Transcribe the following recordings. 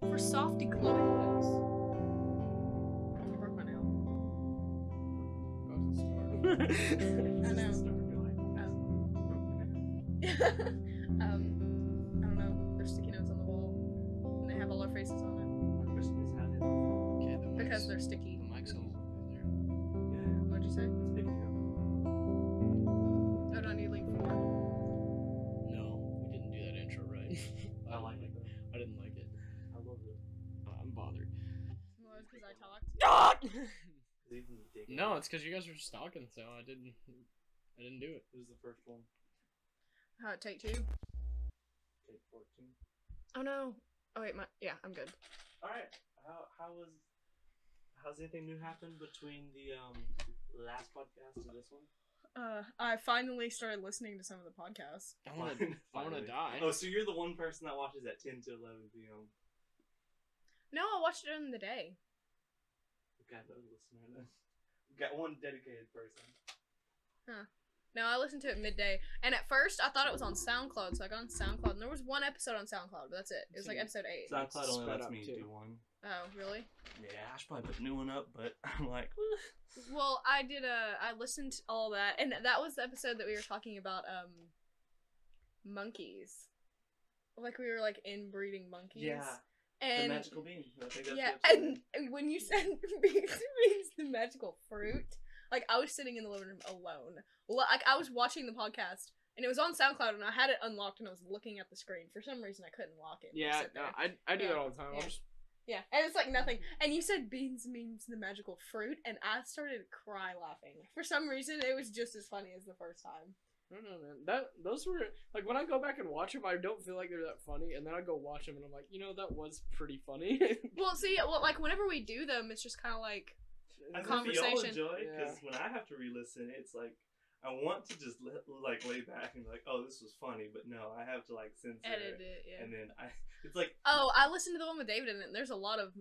For softy glowing lips. I broke my nail. I know. I don't know. There's sticky notes on the wall, and they have all our faces on Okay, it because they're sticky. The mic's all over there. What'd you say? Oh, do I need link 4? No, we didn't do that intro right. I like it though. I didn't like it. I love it. I'm bothered. Well, it's because I talked. No, it's because you guys were just talking, so I didn't do it. This is the first one. Take 2. Take 14. Oh no. Oh wait, I'm good. Alright. How's anything new happened between the last podcast and this one? I finally started listening to some of the podcasts. I want to die. Oh, so you're the one person that watches at 10 to 11 p.m. No, I watched it in the day. We've got no listener then. We've got one dedicated person. Huh. No, I listened to it midday, and at first I thought it was on SoundCloud, so I got on SoundCloud, and there was one episode on SoundCloud, but that's it. It was like episode 8. SoundCloud only Spread lets up me too. do one. Oh, really? Yeah, I should probably put a new one up, but I'm like, Well, I listened to all that, and that was the episode that we were talking about, monkeys. Like, we were, like, inbreeding monkeys. yeah, And the magical bean. I think that's yeah, the episode. and when you said beans means the magical fruit, like, I was sitting in the living room alone. Like, I was watching the podcast, and it was on SoundCloud, and I had it unlocked, and I was looking at the screen. For some reason, I couldn't lock it. Yeah, Sit there. I do Yeah. that all the time. Yeah. I'm just, Yeah, and it's like nothing. And you said beans means the magical fruit, and I started to cry laughing. For some reason, it was just as funny as the first time. I don't know, man. Those were like when I go back and watch them, I don't feel like they're that funny, and then I go watch them, and I'm like, that was pretty funny. Well, see, like whenever we do them, it's just kind of like As conversation. if y'all enjoy, because Yeah. when I have to re-listen, it's like I want to just lay back and be like, oh, this was funny, but no, I have to like censor edit it, it. Yeah. and then it's like, Oh, I listened to the one with David in it, and there's a lot of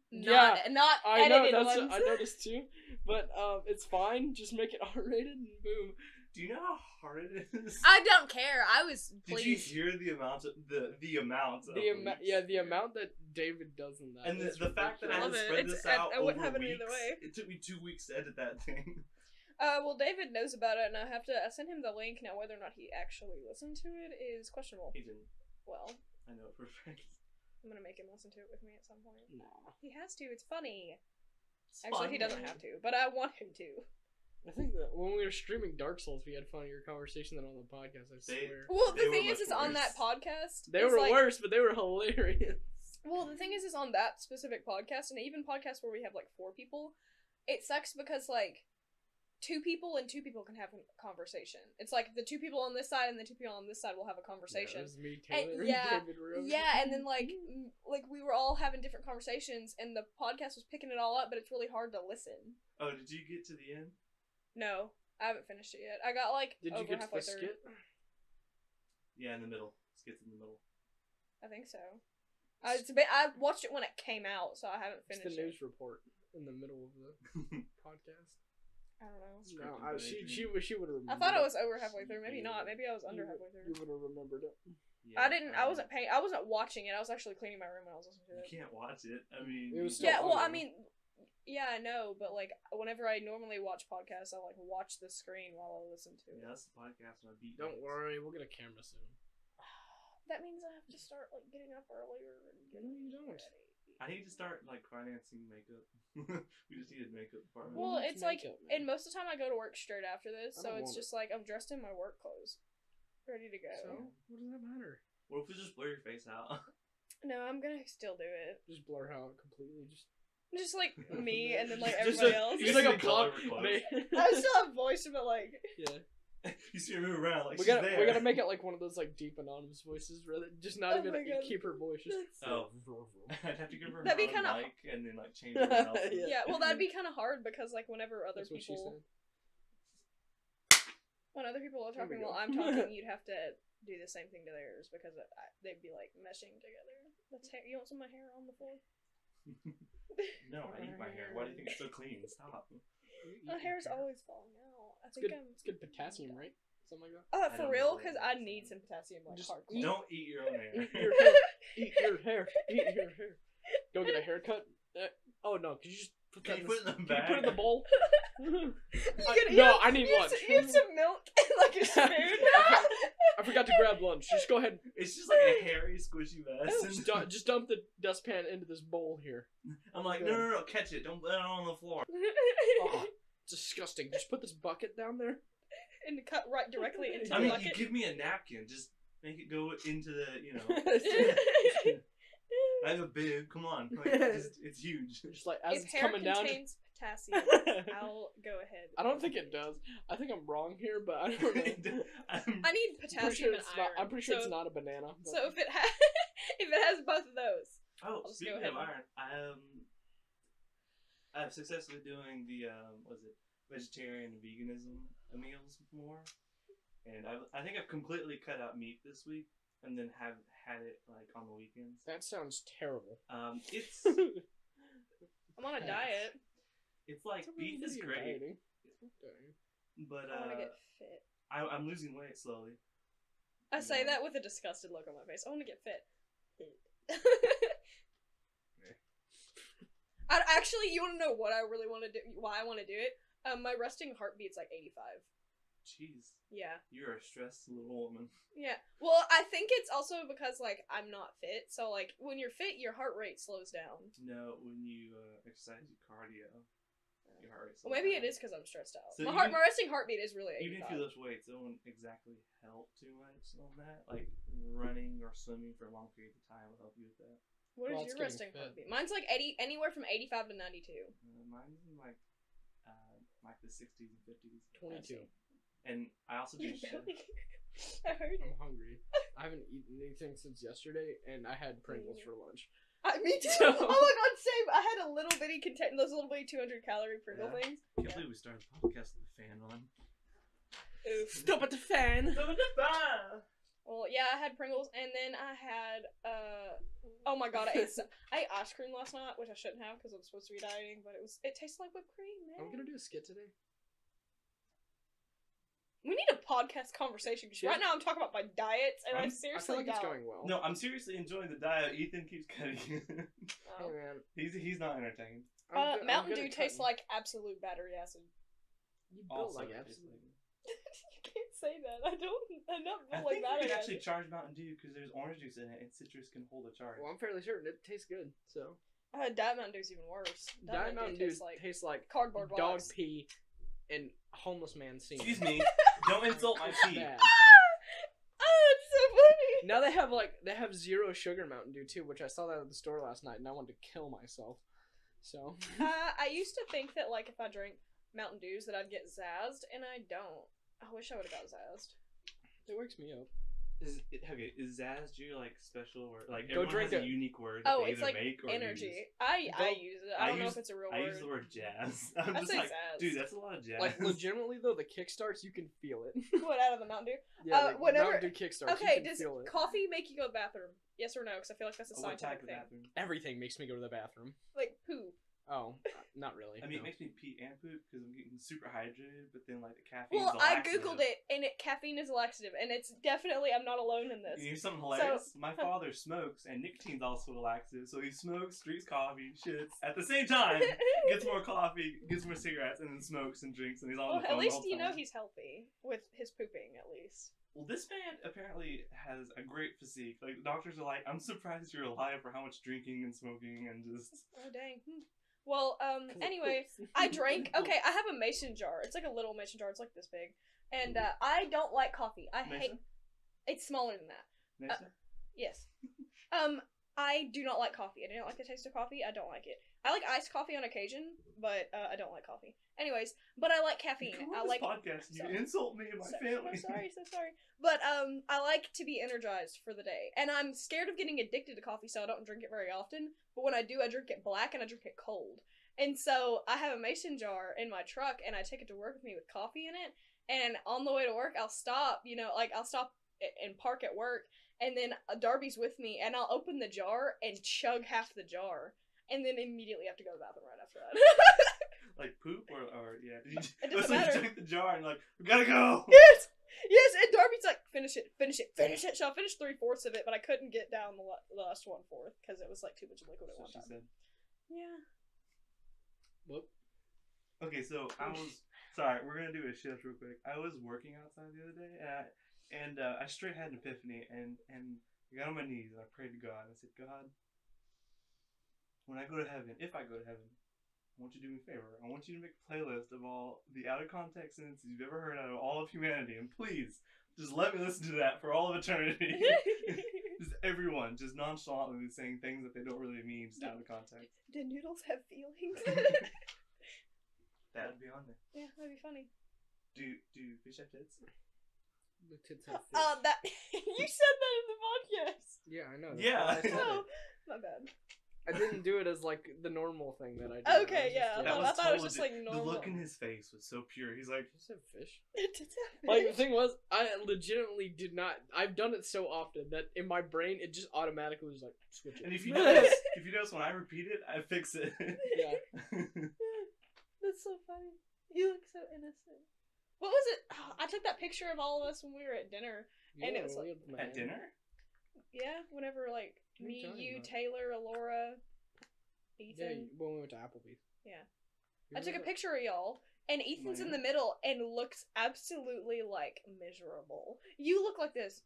Yeah, not I know edited that's ones. I noticed too, but it's fine. Just make it R-rated and boom. do you know how hard it is? I don't care. I was Did you pleased. hear the amount of the amount of The amount that David does in that, and is the fact that I had Love to it. spread It's- this out I wouldn't over have it weeks. either way. It took me 2 weeks to edit that thing. Well, David knows about it, and I sent him the link. Now, whether or not he actually listened to it is questionable. He didn't. Well, I know it for a fact. I'm gonna make him listen to it with me at some point. Nah. He has to. It's funny. It's Actually, he fun, doesn't man. have to, but I want him to. I think that when we were streaming Dark Souls, we had funnier conversation than on the podcast. I swear. Well, They the were thing is much on that worse. podcast, They it's were like, worse, but they were hilarious. Well, the thing is on that specific podcast, and even podcasts where we have like 4 people, it sucks because like 2 people and 2 people can have a conversation. It's like the 2 people on this side and the 2 people on this side will have a Yeah, conversation. it was me, And- Taylor, yeah, and David Rose. Yeah, and then like we were all having different conversations, and the podcast was picking it all up, but it's really hard to listen. Oh, did you get to the end? No, I haven't finished it yet. I got like Did you over get to halfway the through. skit? Yeah, in the middle. Skits in the middle. I think so. I watched it when it came out, so I haven't It's finished the it. news report in the middle of the podcast. I don't know. No, she would have. I thought I was over halfway through. Maybe not. Maybe I was under halfway You through. would have remembered it. Yeah, I wasn't paying. I wasn't watching it. I was actually cleaning my room when I was listening to You it. can't watch it. I mean, It was you still Yeah, don't- well, funny. I mean, yeah, I know, but like whenever I normally watch podcasts, I like watch the screen while I listen to it. Yeah, that's the podcast and I beat. Don't worry, we'll get a camera soon. That means I have to start like getting up earlier and getting No, you don't. ready. I need to start like financing makeup. We just need a makeup department. Well, It's it's like, makeup, man. and most of the time I go to work straight after this, I so don't it's want just like I'm dressed in my work clothes, ready to go. So, what does that matter? What if we just blur your face out? No, I'm gonna still do it. Just blur out completely. Just like me and then like Just everybody a- else. Just like a Just color block. clothes. I still have voice, but like Yeah. You see her move around like we she's gotta there. we gotta make it like one of those like deep anonymous voices, rather just not Oh even my God. keep her voice. Just Oh. I'd have to give her That'd be a kinda- mic and then like change everyone else's. Yeah. yeah. Well, that'd be kind of hard because like whenever other That's what she people, said. when other people are There we talking go. while I'm talking, you'd have to do the same thing to theirs because they'd be like meshing together. That's hair. You want some of my hair on the floor? No, I eat my hair. Why do you think it's so clean? Stop. My hair's always falling out. I It's think good. It's good potassium, right? something like that? I For don't real, know what because it I is. need some potassium, like, Just hardcore. eat- Don't eat your own hair. Eat your hair. Eat your hair. Eat your hair. Go get a haircut. Oh no! Could you just put that? Can you put it in the Can you bag? put it in the bowl? No, I need lunch. You have some milk and like a spoon. I forgot to grab lunch. Just go ahead. It's just like a hairy, squishy mess. Just dump the dustpan into this bowl here. I'm like, no, catch it. Don't put it on the floor. Oh, disgusting. Just put this bucket down there. And cut right directly into I the mean, bucket. you give me a napkin. Just make it go into the, I have a bib. Come on. Like, it's huge. Just like as if it's hair coming down. contains potassium, I'll go ahead. I don't think it does. I think I'm wrong here, but I don't know. I need potassium and iron. I'm pretty sure so, it's not a banana. But... So if it has, if it has both of those, Oh, I'll just speaking go of ahead. iron, I'm successfully doing the vegetarian and veganism meals more, and I think I've completely cut out meat this week, and then have had it like on the weekends. That sounds terrible. It's I'm on a diet. it's like beef is great, but I want to get fit. I'm losing weight slowly. I say Yeah. that with a disgusted look on my face. I want to get fit. Actually, you want to know what I really want to do? Why I want to do it? My resting heartbeat's like 85. Jeez, Yeah. you're a stressed little woman. Yeah. Well, I think it's also because like I'm not fit. So like when you're fit, your heart rate slows down. No, when you exercise your cardio, your heart rate. Well, maybe it is because I'm stressed out. So my even- resting heartbeat is really 85. Even if you lift weights, it won't exactly help too much on that. Like running or swimming for long periods of time will help you with that. What is Well, it's your resting getting fit. heartbeat? Mine's like 80, anywhere from 85 to 92. Mine's in like the 60s and 50s. 22. And I also do chef. I heard I'm it. hungry. I haven't eaten anything since yesterday, and I had Pringles for lunch. Me too. So- Oh my god, same. I had a little bitty contain those little bitty 200 calorie Pringle Yeah. things. I can't believe we started the podcast with the fan on. Oof. Stop at the fan. Well, yeah, I had Pringles, and then I had oh my god, I ate ice cream last night, which I shouldn't have because I'm supposed to be dieting, but it tasted like whipped cream, man. I'm gonna do a skit today. We need a podcast conversation because right now I'm talking about my diets, and I I seriously feel like it's don't. going well. No, I'm seriously enjoying the diet. Ethan keeps cutting. Oh. Hey man. he's not entertained. I'm Mountain good Dew at tastes cutting. like absolute battery acid. You built Also, like tastes absolutely. You can't say that. I'm not I built like think battery you can actually acid. charge Mountain Dew because there's orange juice in it, and citrus can hold a charge. Well, I'm fairly certain it tastes good. So Diet Mountain Dew's even worse. Diet Mountain Dew tastes like tastes like cardboard dog box. pee and homeless man semen. Excuse me, don't insult my pee. Bad. Oh, it's so funny. Now they have zero sugar Mountain Dew too, which I saw that at the store last night, and I wanted to kill myself. So I used to think that like if I drank Mountain Dews that I'd get zazzed, and I don't. I wish I would have got zazzed. it wakes me up. Is Zazz your like special word? Like Go everyone drink has a it. unique word that Oh, they it's either like make or energy. use. I Go- use it. I don't know if it's a real I word. use the word jazz. I'm I just say like, zazz. dude, that's a lot of jazz. Like legitimately though, the kickstarts you can feel it. What out of the Mountain Dew? Yeah, whenever- Mountain Dew kickstarts. Okay, you can does feel it. coffee make you go to the bathroom? Yes or no? Because I feel like that's a what type scientific of thing. bathroom? Everything makes me go to the bathroom. Like poop. Oh, not really. I mean, no. it makes me pee and poop because I'm getting super hydrated, but then like the caffeine. Well, I googled it, and caffeine is a laxative, and it's definitely I'm not alone in this. You know something hilarious? My father smokes, and nicotine's also a laxative, so he smokes, drinks coffee, shits at the same time, gets more coffee, gets more cigarettes, and then smokes and drinks, and he's on Well, the phone at least the whole you know time. he's healthy with his pooping, at least. Well, this man apparently has a great physique. Like the doctors are like, I'm surprised you're alive for how much drinking and smoking and just. Oh dang. Well, anyway, I drank. Okay, I have a mason jar. It's like a little mason jar. It's like this big, and I don't like coffee. I hate. Mason? It's smaller than that. Mason? Yes. I do not like coffee. I do not like the taste of coffee. I don't like it. I like iced coffee on occasion, but I don't like coffee. Anyways, but I like caffeine. Come I on this like. podcast. You so- insult me and my family. So sorry. But I like to be energized for the day, and I'm scared of getting addicted to coffee, so I don't drink it very often. But when I do, I drink it black and I drink it cold. And so I have a mason jar in my truck, and I take it to work with me with coffee in it. And on the way to work, I'll stop. I'll stop and park at work, and then Darby's with me, and I'll open the jar and chug half the jar, and then immediately have to go to the bathroom right after that. Like poop or yeah? Did you It doesn't so you matter. drink the jar and like we gotta go. Yes. Yes, and Darby's like, finish it. So I finished 3/4 of it, but I couldn't get down the last 1/4 because it was like too much liquid at one That's what time. she said. Yeah. Whoop. Okay, so I was sorry. We're gonna do a shift real quick. I was working outside the other day, and I straight had an epiphany, and I got on my knees and I prayed to God. I said, God, when I go to heaven, if I go to heaven, I want you to do me a favor. I want you to make a playlist of all the out of context sentences you've ever heard out of all of humanity, and please just let me listen to that for all of eternity. Just everyone, just nonchalantly saying things that they don't really mean, just out of context. Do noodles have feelings? That would be on there. Yeah, that'd be funny. Do fish have tits? The tits have fish. That you said that in the podcast. Yeah, I know. Yeah. That's why I said Oh, it. my bad. I didn't do it as like the normal thing that I do. Okay, yeah. I thought it was just like normal. The look in his face was so pure. He's like, Just have fish. Tits have Like the fish. thing was, I legitimately did not. I've done it so often that in my brain it just automatically was like switch it. and if you notice when I repeat it, I fix it. Yeah. That's so funny. You look so innocent. What was it? Oh, I took that picture of all of us when we were at dinner. And it was like- At dinner? Yeah, whenever like What are you me, talking you, about? Taylor, Alora, Yeah, Ethan. when we went to Applebee's. Yeah. Who I took a was it? picture of y'all, and Ethan's in the middle and looks absolutely like miserable. You look like this.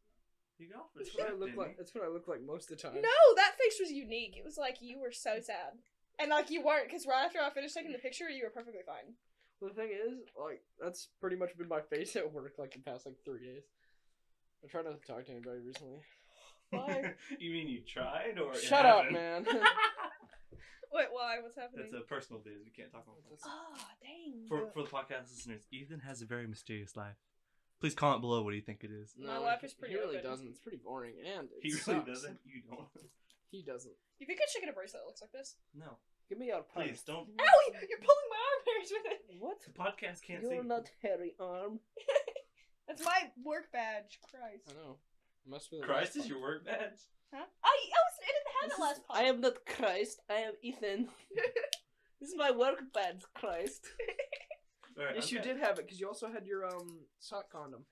You got off the That's what I ship, look didn't like. you? That's what I look like most of the time. No, that face was unique. It was like you were so sad. And like you weren't, because right after I finished taking the picture, you were perfectly fine. Well, the thing is, like, that's pretty much been my face at work, like, the past, like, 3 days. I tried not to talk to anybody recently. Why? You mean you tried, or it Shut up, happened? man. Wait, why? What's happening? That's a personal biz. We can't talk about that. Oh, dang. For the podcast listeners, Ethan has a very mysterious life. Please comment below what do you think it is. My life is pretty He really open. doesn't. It's pretty boring, and it He really sucks. doesn't. You don't. He doesn't. You think I should get a bracelet that looks like this? No. Give me your Please purse. don't. Ow! You're pulling my arm hairs with it! What? The podcast can't see. You're not hairy arm. That's my work badge. Christ. I know. Must be the Christ last is your work badge. Huh? I didn't have it last I am not Christ. I am Ethan. This is my work badge, Christ. All right, Yes, you did have it because you also had your sock condom.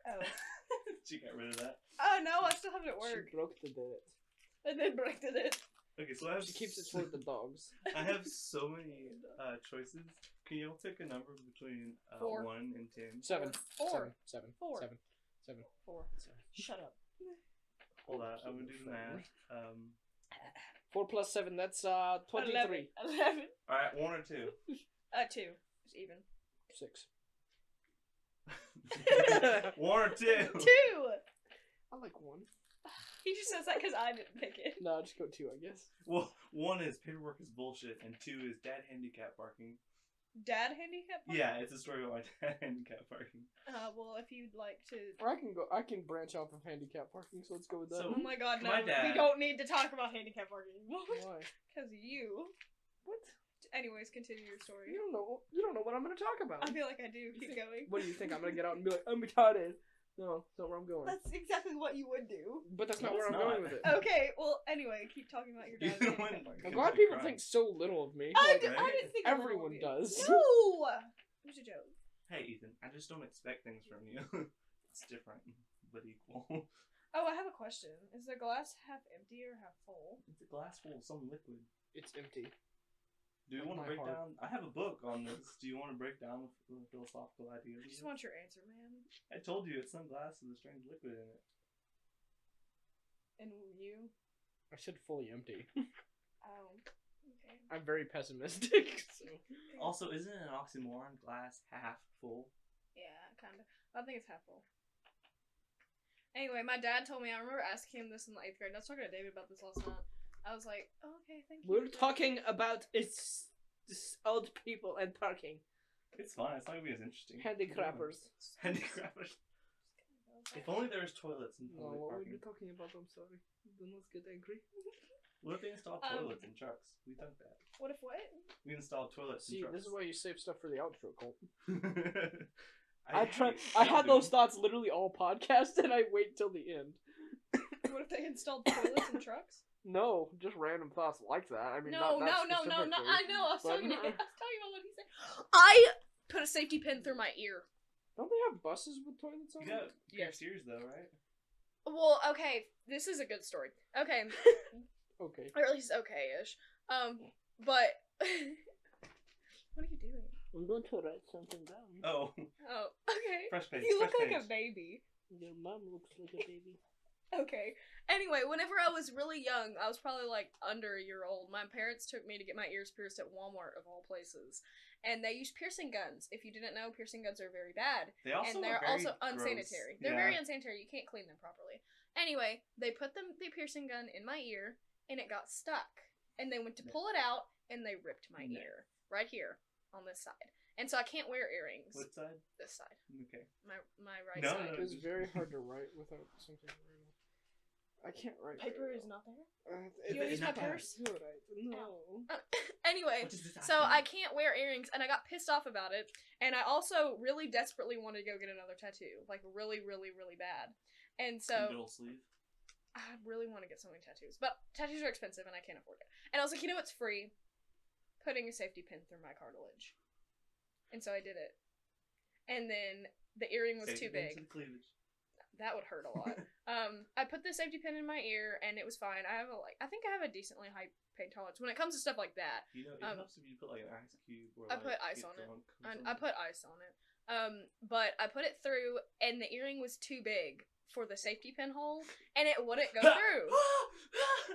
Oh. She got rid of that. Oh no, I still have it at work. She broke the date. And then broke it. Okay, so I have She keeps it for the dogs. I have so many choices. Can you all pick a number between 4. 1 and 10? 7. 4. 7. 4. 7. 7. 4. 7. Shut up. Hold on, I'm gonna do the math. 4 plus 7, that's 23. 11. Alright, 1 or 2? 2. It's even. 6. 1 or 2? 2! I like 1. He just says that because I didn't pick it. No, just go 2, I guess. Well, 1 is paperwork is bullshit, and 2 is dad handicap parking. Dad handicap? Yeah, it's a story about my dad handicap parking. Well, if you'd like to. Or I can branch off of handicap parking, so let's go with that. So- Oh my god, no. My dad- We don't need to talk about handicap parking. Why? Because you. What? Anyways, continue your story. You don't know what I'm gonna talk about. I feel like I do. Keep going. What do you think? I'm gonna get out and be like, I'm retarded. No, that's not where I'm going. That's exactly what you would do. But that's No, not where it's I'm going not. with it. Okay, well, anyway, keep talking about your dad. Even handicap when- parking. I'm Because glad of people crime. think so little of me. I Like, didn't think of everyone little of you. does. No! It was a joke. Hey, Ethan, I just don't expect things from you. It's different, but equal. Oh, I have a question. Is the glass half empty or half full? It's a glass full of some liquid. It's empty. Do you Like want to my break heart. down? I have a book on this. Do you want to break down the philosophical ideas? I just of it? want your answer, man. I told you it's some glass with a strange liquid in it. And you? I said fully empty. Oh, okay. I'm very pessimistic. So. Also, isn't it an oxymoron? Glass half full. Yeah, kind of. I think it's half full. Anyway, my dad told me, I remember asking him this in the 8th grade, and I was talking to David about this last night. I was like, oh, okay, thank you. We're talking about it's old people and parking. It's fine. It's not gonna be as interesting. Handicrappers. Handicrappers. If only there was toilets in No, public what were parking. you talking about? I'm sorry. Then let's get angry. What if they installed toilets in trucks? We Thunk That. What if what? We installed toilets See, in trucks. this is why you save stuff for the outro, Colt. I I had those thoughts literally all podcast, and I wait till the end. What if they installed toilets in trucks? No, just random thoughts like that. I mean, No, not no. specifically. I know. I was But- talking about what he said. I put a safety pin through my ear. Don't they have buses with toilets on You them? got Pierce though, right? Well, okay, this is a good story. Okay, Okay. or at least okay-ish. But what are you doing? I'm going to write something down. Oh, Oh, okay. fresh page. You look fresh like page. a baby. Your mom looks like a baby. Okay. Anyway, whenever I was really young, I was probably like under a year old, my parents took me to get my ears pierced at Walmart, of all places. And they use piercing guns. If you didn't know, piercing guns are very bad. And they're also unsanitary. They're very unsanitary. You can't clean them properly. Anyway, they put the piercing gun in my ear, and it got stuck. And they went to pull it out, and they ripped my ear. Right here, on this side. And so I can't wear earrings. What side? This side. Okay. My right No, side. no, It's very hard to write without something. I can't write. Paper is not there? It- You want to it's use my not bad. purse? No. Anyway, so I can't wear earrings, and I got pissed off about it. And I also really desperately wanted to go get another tattoo, like really, really, really bad. And so Middle sleeve. I really want to get so many tattoos, but tattoos are expensive, and I can't afford it. And I was like, you know what's free? Putting a safety pin through my cartilage. And so I did it. And then the earring was too big. That would hurt a lot. I put the safety pin in my ear, and it was fine. I think I have a decently high pain tolerance when it comes to stuff like that. You know, it helps if you put like an ice cube or I put ice on it. I put ice on it. But I put it through, and the earring was too big for the safety pin hole, and it wouldn't go through.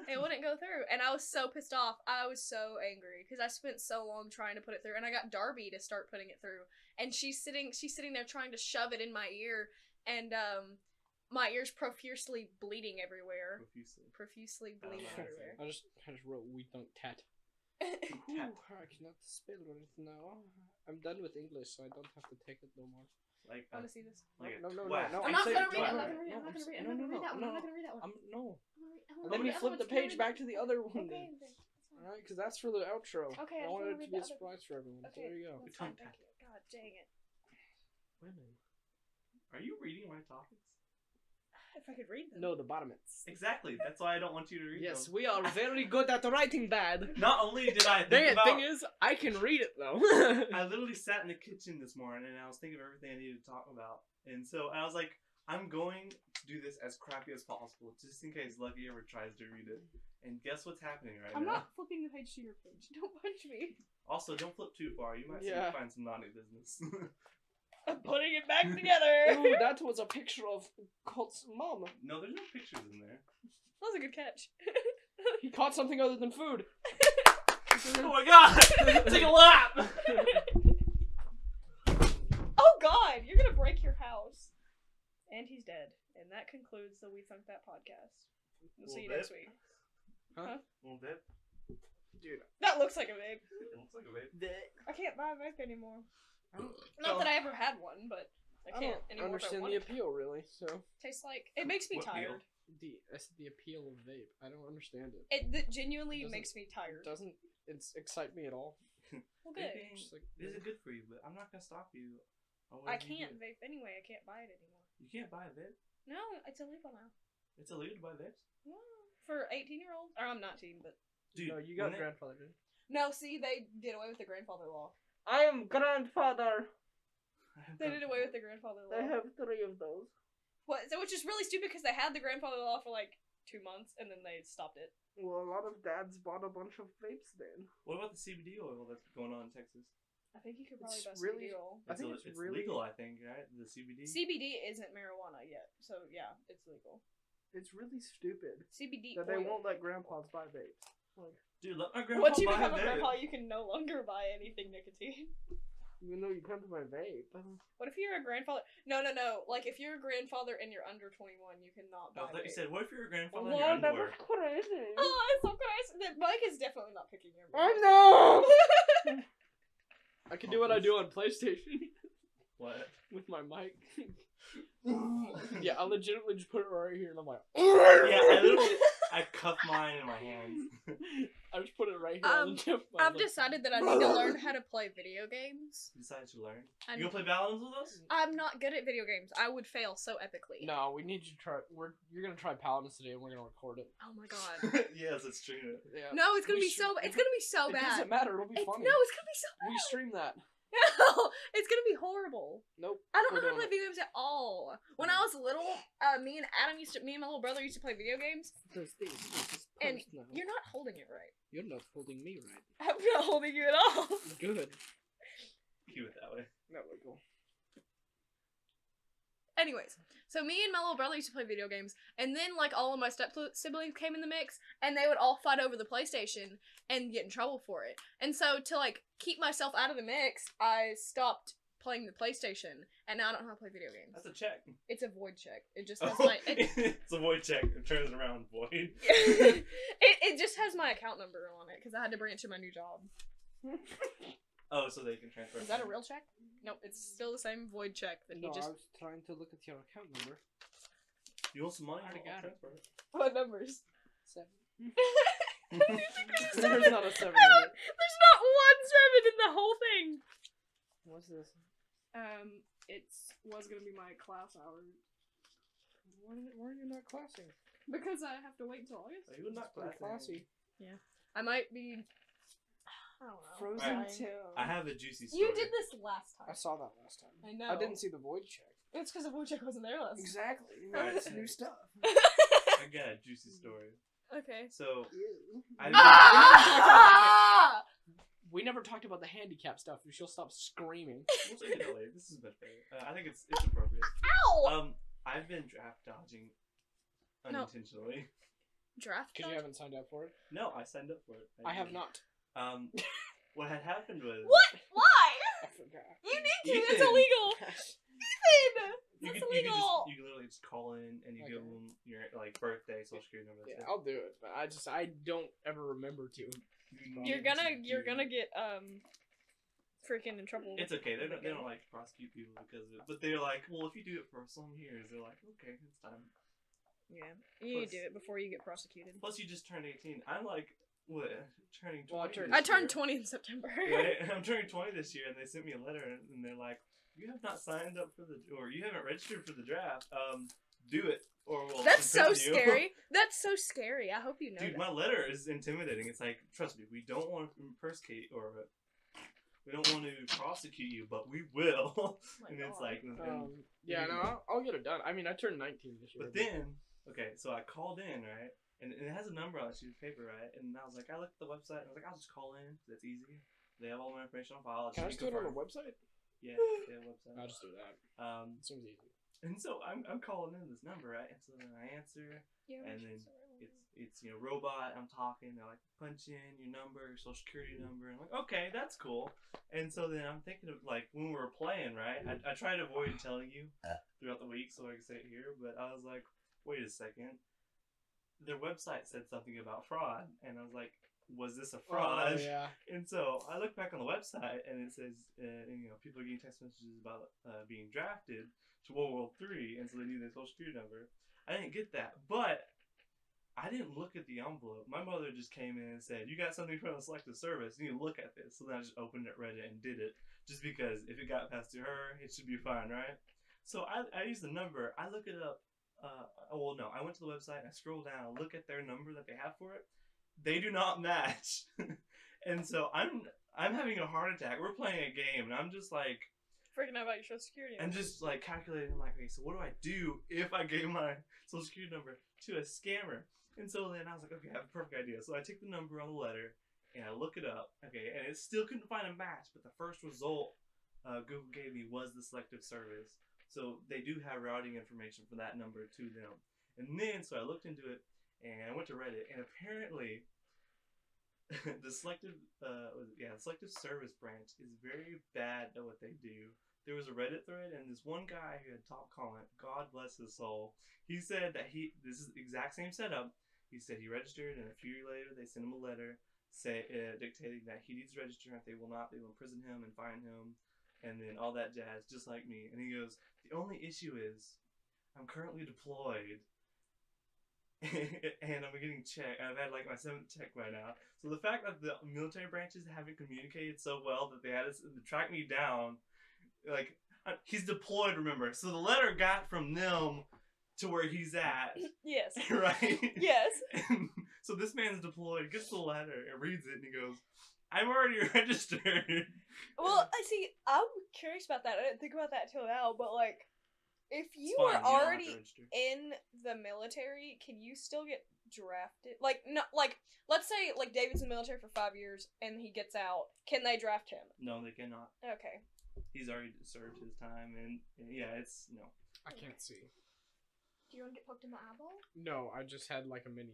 It wouldn't go through, and I was so pissed off. I was so angry because I spent so long trying to put it through, and I got Darby to start putting it through, and she's sitting there trying to shove it in my ear, and my ear's profusely bleeding everywhere. Profusely bleeding everywhere. I just wrote "we don't tat." Ooh, I cannot spell it now. I'm done with English, so I don't have to take it no more. Like, I want to see this. like No. I'm not gonna read it. I'm not gonna read that one. No. I'm Let me gonna flip the page back to the other one. Okay. Alright, because that's for the outro. Okay, I I just wanted wanna it to read be a the other- surprise for everyone. So there you go. That's fine, thank you. God dang it. women. Are you reading my topics? If I could read them. No, the bottomets. Exactly. That's why I don't want you to read Yes, them. we are very good at writing bad. Not only did I Dang think it, about... thing is, I can read it though. I literally sat in the kitchen this morning and I was thinking of everything I needed to talk about. And so I was like, I'm going to do this as crappy as possible, just in case Lucky ever tries to read it. And guess what's happening right I'm now? not flipping the page to your page. Don't punch me. Also, don't flip too far. You might find some naughty business. I'm putting it back together. Ooh, that was a picture of Colt's mom. No, there's no pictures in there. That was a good catch. He caught something other than food. Oh my god! Take a lap! Oh god, you're gonna break your house. And he's dead. And that concludes the We Thunk That podcast. We'll see you next week. Huh? Little bit. Dude. That looks like a vape. It looks like a vape. I can't buy a vape anymore. Oh. Not that I ever had one, but I I can't don't anymore. understand if I the want it. appeal, really. So Tastes like it makes me What appeal? tired. the appeal of vape. I don't understand it. It genuinely Doesn't- makes me tired. Doesn't excite me at all. Well, good. Vaping Just like, is it good for you, but I'm not gonna stop you. I can't vape anyway. I can't buy it anymore. You can't buy a vape. No, it's illegal now. It's illegal to buy vapes. No, for 18-year-olds. Or I'm not teen, but Dude, no, you got when they- grandfathered in. no. See, they did away with the grandfather law. I am grandfather. They did away with the grandfather law. I have 3 of those. What? So, which is really stupid because they had the grandfather law for like 2 months and then they stopped it. Well, a lot of dads bought a bunch of vapes then. What about the CBD oil that's going on in Texas? I think you could probably It's buy really- CBD oil. I think it's really- legal, I think, right? The CBD? CBD isn't marijuana yet, so yeah, it's legal. It's really stupid CBD that oil. they won't let grandpas buy vapes. Like, Dude, let my grandpa Once you buy become a vape. grandpa, you can no longer buy anything nicotine. even though you come to my vape. What if you're a grandfather? No. Like, if you're a grandfather and you're under 21, you cannot buy I thought you vape. said, what if you're a grandfather Well, in your that underwear? was crazy. Oh, it's so crazy. Mike is definitely not picking your I brain. know. I can do what I do on PlayStation What? with my mic. Yeah, I legitimately just put it right here, and I'm like, Yeah, I cuff mine in my hands. I just put it right here on the tip of my I've lip. decided that I need to learn how to play video games. You decided to learn. I You gonna play Balance with us? I'm not good at video games. I would fail so epically. No, we need you to try. You're gonna try Paladins today, and we're gonna record it. Oh my god. Yes, it's true. Yeah. No, it's gonna We be so. should- It's gonna be so It bad. doesn't matter. It'll be funny. No, it's gonna be so bad. We stream that. It's gonna be horrible. Nope. I don't we're know how to doing play video games at all. When I was little, me and my little brother used to play video games. Those things is And personal. you're not holding it right. You're not holding me right. I'm not holding you at all. Good. Keep it that way. That would go. Anyways, so me and my little brother used to play video games, and then like all of my step siblings came in the mix, and they would all fight over the PlayStation and get in trouble for it. And so to like keep myself out of the mix, I stopped playing the PlayStation, and now I don't know how to play video games. That's a check. It's a void check. It just has my It's a void check. It turns around void. it just has my account number on it because I had to bring it to my new job. Oh, so they can transfer. Is that a real check? Nope, it's still the same void check that No, he just. I was trying to look at your account number. You want some money? I already got it. Transfer it. What numbers? 7. There's There's not a 7 in it. There's not one 7 in the whole thing. What's this? It was gonna be my class hour Why are you not classing? because I have to wait until August. You would not Pretty classy. I might be. I don't know. Frozen Fine. 2. I have a juicy story. You did this last I time. saw that last time. I know. I didn't see the void check. It's because the void check wasn't there last. Exactly. Right. It's new stuff. I got a juicy story. Okay. So I Ah! We never talked about the handicap stuff. She'll stop screaming. We'll take it later. This is a bit fair. I think it's appropriate. Ow! I've been draft dodging unintentionally. Draft. Because you haven't signed up for it. No, I signed up for it. I have not. What had happened was What? Why? I forgot. You need to. Ethan. It's illegal. Ethan! you That's can illegal. you can literally just call in and you Okay. give them your like birthday, social security number. Yeah, that's it. I'll do it, but I don't ever remember to. You're gonna get freaking in trouble. It's okay. They don't again. like prosecute people because of it, but they're like, well, if you do it for some years, they're like, okay, it's time. Yeah, you need to do it before you get prosecuted. Plus, you just turned 18. I'm like, what? Turning 20. Well, I turned 20 in September. Right? I'm turning 20 this year, and they sent me a letter, and they're like, you have not signed up for the, or you haven't registered for the draft. Do it, or we'll. That's so imprison you." scary. That's so scary. I hope you know Dude, that. my letter is intimidating. It's like, trust me, we don't want to persecute or we don't want to prosecute you, but we will. Oh my and it's God. like, Yeah, no, I'll get it done. I mean, I turned 19 this year. but then, okay, so I called in, right? And it has a number on a sheet of paper, right? And I was like, I looked at the website, and I was like, I'll just call in. That's easy. They have all my information on file. Can I just do it on the website? Yeah, they have a website. I'll just do that. It seems easy. And so I'm calling in this number, right? And so then I answer, Yeah, and then it's robot. I'm talking. They're like, punch in your number, your social security number. And I'm like, okay, that's cool. And so then I'm thinking of like when we were playing, right? I try to avoid telling you throughout the week so I can say it here, but I was like, wait a second. Their website said something about fraud, and I was like, was this a fraud? Oh, yeah. And so I look back on the website, and it says, people are getting text messages about being drafted to World War III, and so they need their social security number. I didn't get that, but I didn't look at the envelope. My mother just came in and said, you got something from the selective service, you need to look at this. So then I just opened it, read it, and did it, just because if it got past to her, it should be fine, right? So I used the number, I look it up. I went to the website and I scroll down, look at their number that they have for it. They do not match. And so I'm having a heart attack. We're playing a game and I'm just like freaking out about your social security. I'm just like calculating like, okay, so what do I do if I gave my social security number to a scammer? And so then I was like, okay, I have a perfect idea. So I take the number on the letter and I look it up. Okay, and it still couldn't find a match, but the first result Google gave me was the selective service. So they do have routing information for that number to them. And then, so I looked into it, and I went to Reddit, and apparently, the selective service branch is very bad at what they do. There was a Reddit thread, and this one guy who had top comment, God bless his soul, he said that this is the exact same setup. He said he registered, and a few years later, they sent him a letter dictating that he needs to register, and if they will not, they will imprison him and fine him. And then all that jazz, just like me. And he goes, the only issue is, I'm currently deployed, and I'm getting checked. I've had like my 7th check by now. So the fact that the military branches haven't communicated so well that they had to track me down, like, he's deployed, remember. So the letter got from them to where he's at. Yes. Right? Yes. So this man's deployed, gets the letter, and reads it, and he goes, I'm already registered. Well, I see. I'm curious about that. I didn't think about that till now, but like, if you It's were fine, you don't have to already register. in the military, can you still get drafted? Like, no, like, let's say like David's in the military for 5 years and he gets out. Can they draft him? No, they cannot. Okay. He's already served his time, and yeah, it's no. I can't see. Do you want to get poked in the eyeball? No, I just had like a mini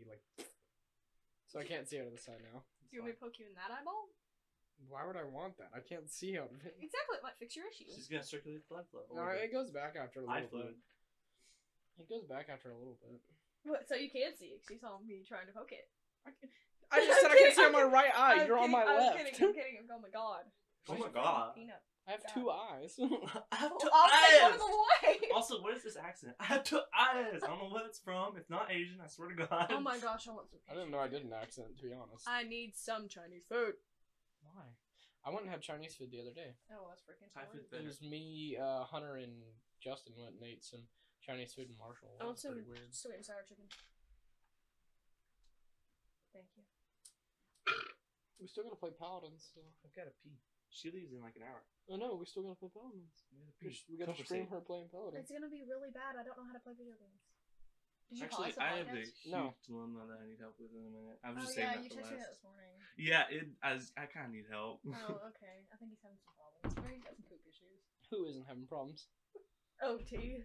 so I can't see out of the side now. Do you want me to poke you in that eyeball? Why would I want that? I can't see out of it. Exactly. It might fix your issue. She's gonna circulate the blood flow. No, it goes back after a Eye little fluid. bit. It goes back after a little bit. What, so you can see because you saw me trying to poke it. I just said I can see on my right eye. You're on my left. I'm kidding. Oh my god. Oh my god. Peanut. I have 2 eyes. I have two I'll take one eyes. of them away. Also, what is this accent? I have 2 eyes. I don't know what it's from. It's not Asian. I swear to God. Oh my gosh, I want some. I didn't know I did an accent, to be honest. I need some Chinese food. Why? I went and had Chinese food the other day. Oh, that's freaking Thai food funny. It was me, Hunter, and Justin went and ate some Chinese food in Marshall. I want That's some pretty weird. sweet and sour chicken. Thank you. We still gotta play Paladins, so. I've got to pee. She leaves in like an hour. Oh no, we still gotta play Paladins. We gotta stream her playing Paladins. It's gonna be really bad. I don't know how to play video games. Did you Actually, pause the I have a podcast? huge No. dilemma that I need help with in a minute. I was Oh just yeah, saying you that texted for me that last. this morning. Yeah, I kind of need help. Oh, okay. I think he's having some problems. Maybe he's got some poop issues. Who isn't having problems? OT.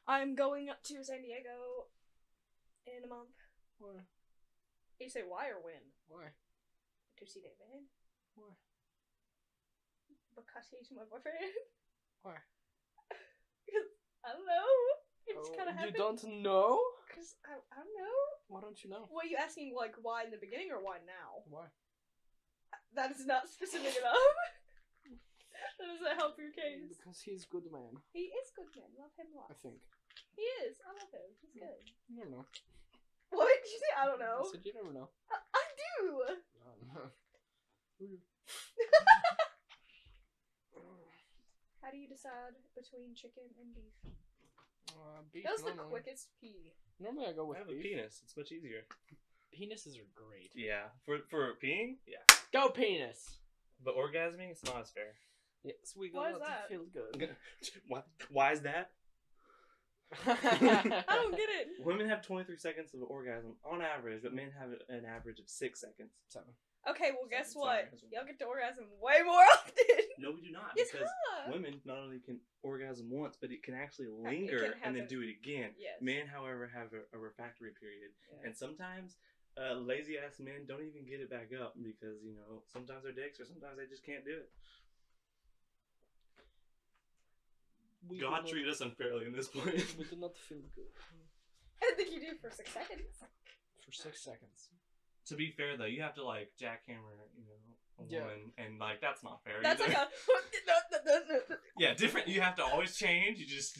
I'm going up to San Diego in a month. Why? You say why or when? Why? To see David. Why? Because he's my boyfriend. Why? I don't know. It's kind of You happened. don't know? Because I don't know. Why don't you know? What are you asking, like, why in the beginning or why now? Why? That is not specific enough. That doesn't help your case. Because he's a good man, He is good, man. Love him I lots. think. He is. I love him. He's good. You never know. What did you say? I don't know. I said you never know. I do. How do you decide between chicken and beef? Beef That was the normally. quickest pee. Normally I go I with have a beef. penis. It's much easier. Penises are great. Yeah, for peeing. Yeah, Go penis! but orgasming, it's not as fair. Yes, we Why got is that? to feel good. Why is that? I don't get it. Women have 23 seconds of orgasm on average, but men have an average of 6 seconds. 7. Okay, well, guess Sorry, what? sorry. Y'all get to orgasm way more often. No, we do not. Yes, because huh? women not only can orgasm once, but it can actually It linger can and then happen. do it again. Yes. Men, however, have a refractory period. Yeah. And sometimes lazy ass men don't even get it back up because, you know, sometimes they're dicks or sometimes they just can't do it. God treated us unfairly in this point. We did not feel good. I think you do for 6 seconds. For 6 seconds. To be fair, though, you have to, like, jackhammer, you know, a Yeah. woman, and, like, that's not fair That's either. like a. Yeah, different. You have to always change. You just...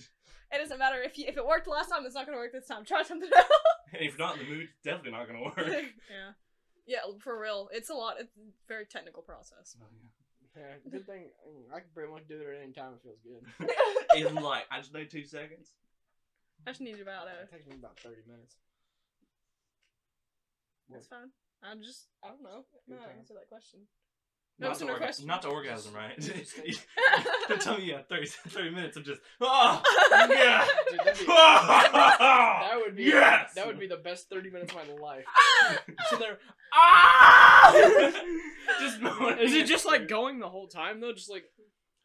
It doesn't matter if it worked last time. It's not gonna work this time. Try something else. And if you're not in the mood, it's definitely not going to work. Yeah. Yeah, for real. It's a lot. It's a very technical process. Oh, yeah. Yeah, good thing I can pretty much do it at any time. It feels good. Even like, I just need 2 seconds. I just need about It takes me about 30 minutes. That's fine. I don't know. No, Good time. answer that question. Not Answer to, the question. not to orgasm, right? Just- Don't tell me you have 30 minutes of just, oh, yeah. Dude, that'd be, that that would be Yes! that would be the best 30 minutes of my life. So there, just is it just like going the whole time though? Just like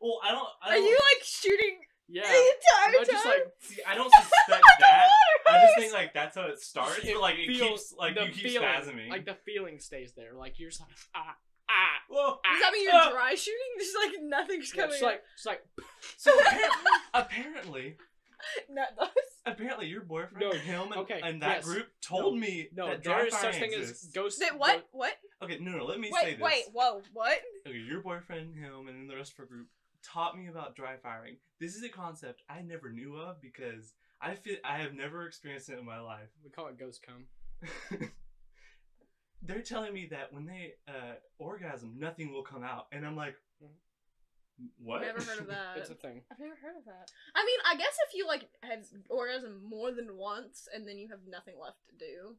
Well, I don't. Are you like shooting yeah. the entire Not just like See, I don't suspect that. I just think like that's how it starts, but like it feels- keeps like the you keep feeling, spasming. like the feeling stays there. Like you're just like Whoa. Does that mean you're dry shooting? There's like nothing's yeah, coming. just like So apparently, Not those. apparently your boyfriend, No, him, and, okay, and that yes. group told me no. that There dry is such firing thing as exists. ghost. Wait, what? What? Okay, no, let me say Wait, this. wait, whoa, what? Okay, your boyfriend, him, and then the rest of our group taught me about dry firing. This is a concept I never knew of because I have never experienced it in my life. We call it ghost cum. They're telling me that when they orgasm, nothing will come out, and I'm like, what? Never heard of that. It's a thing. I've never heard of that. I mean, I guess if you like had orgasm more than once and then you have nothing left to do.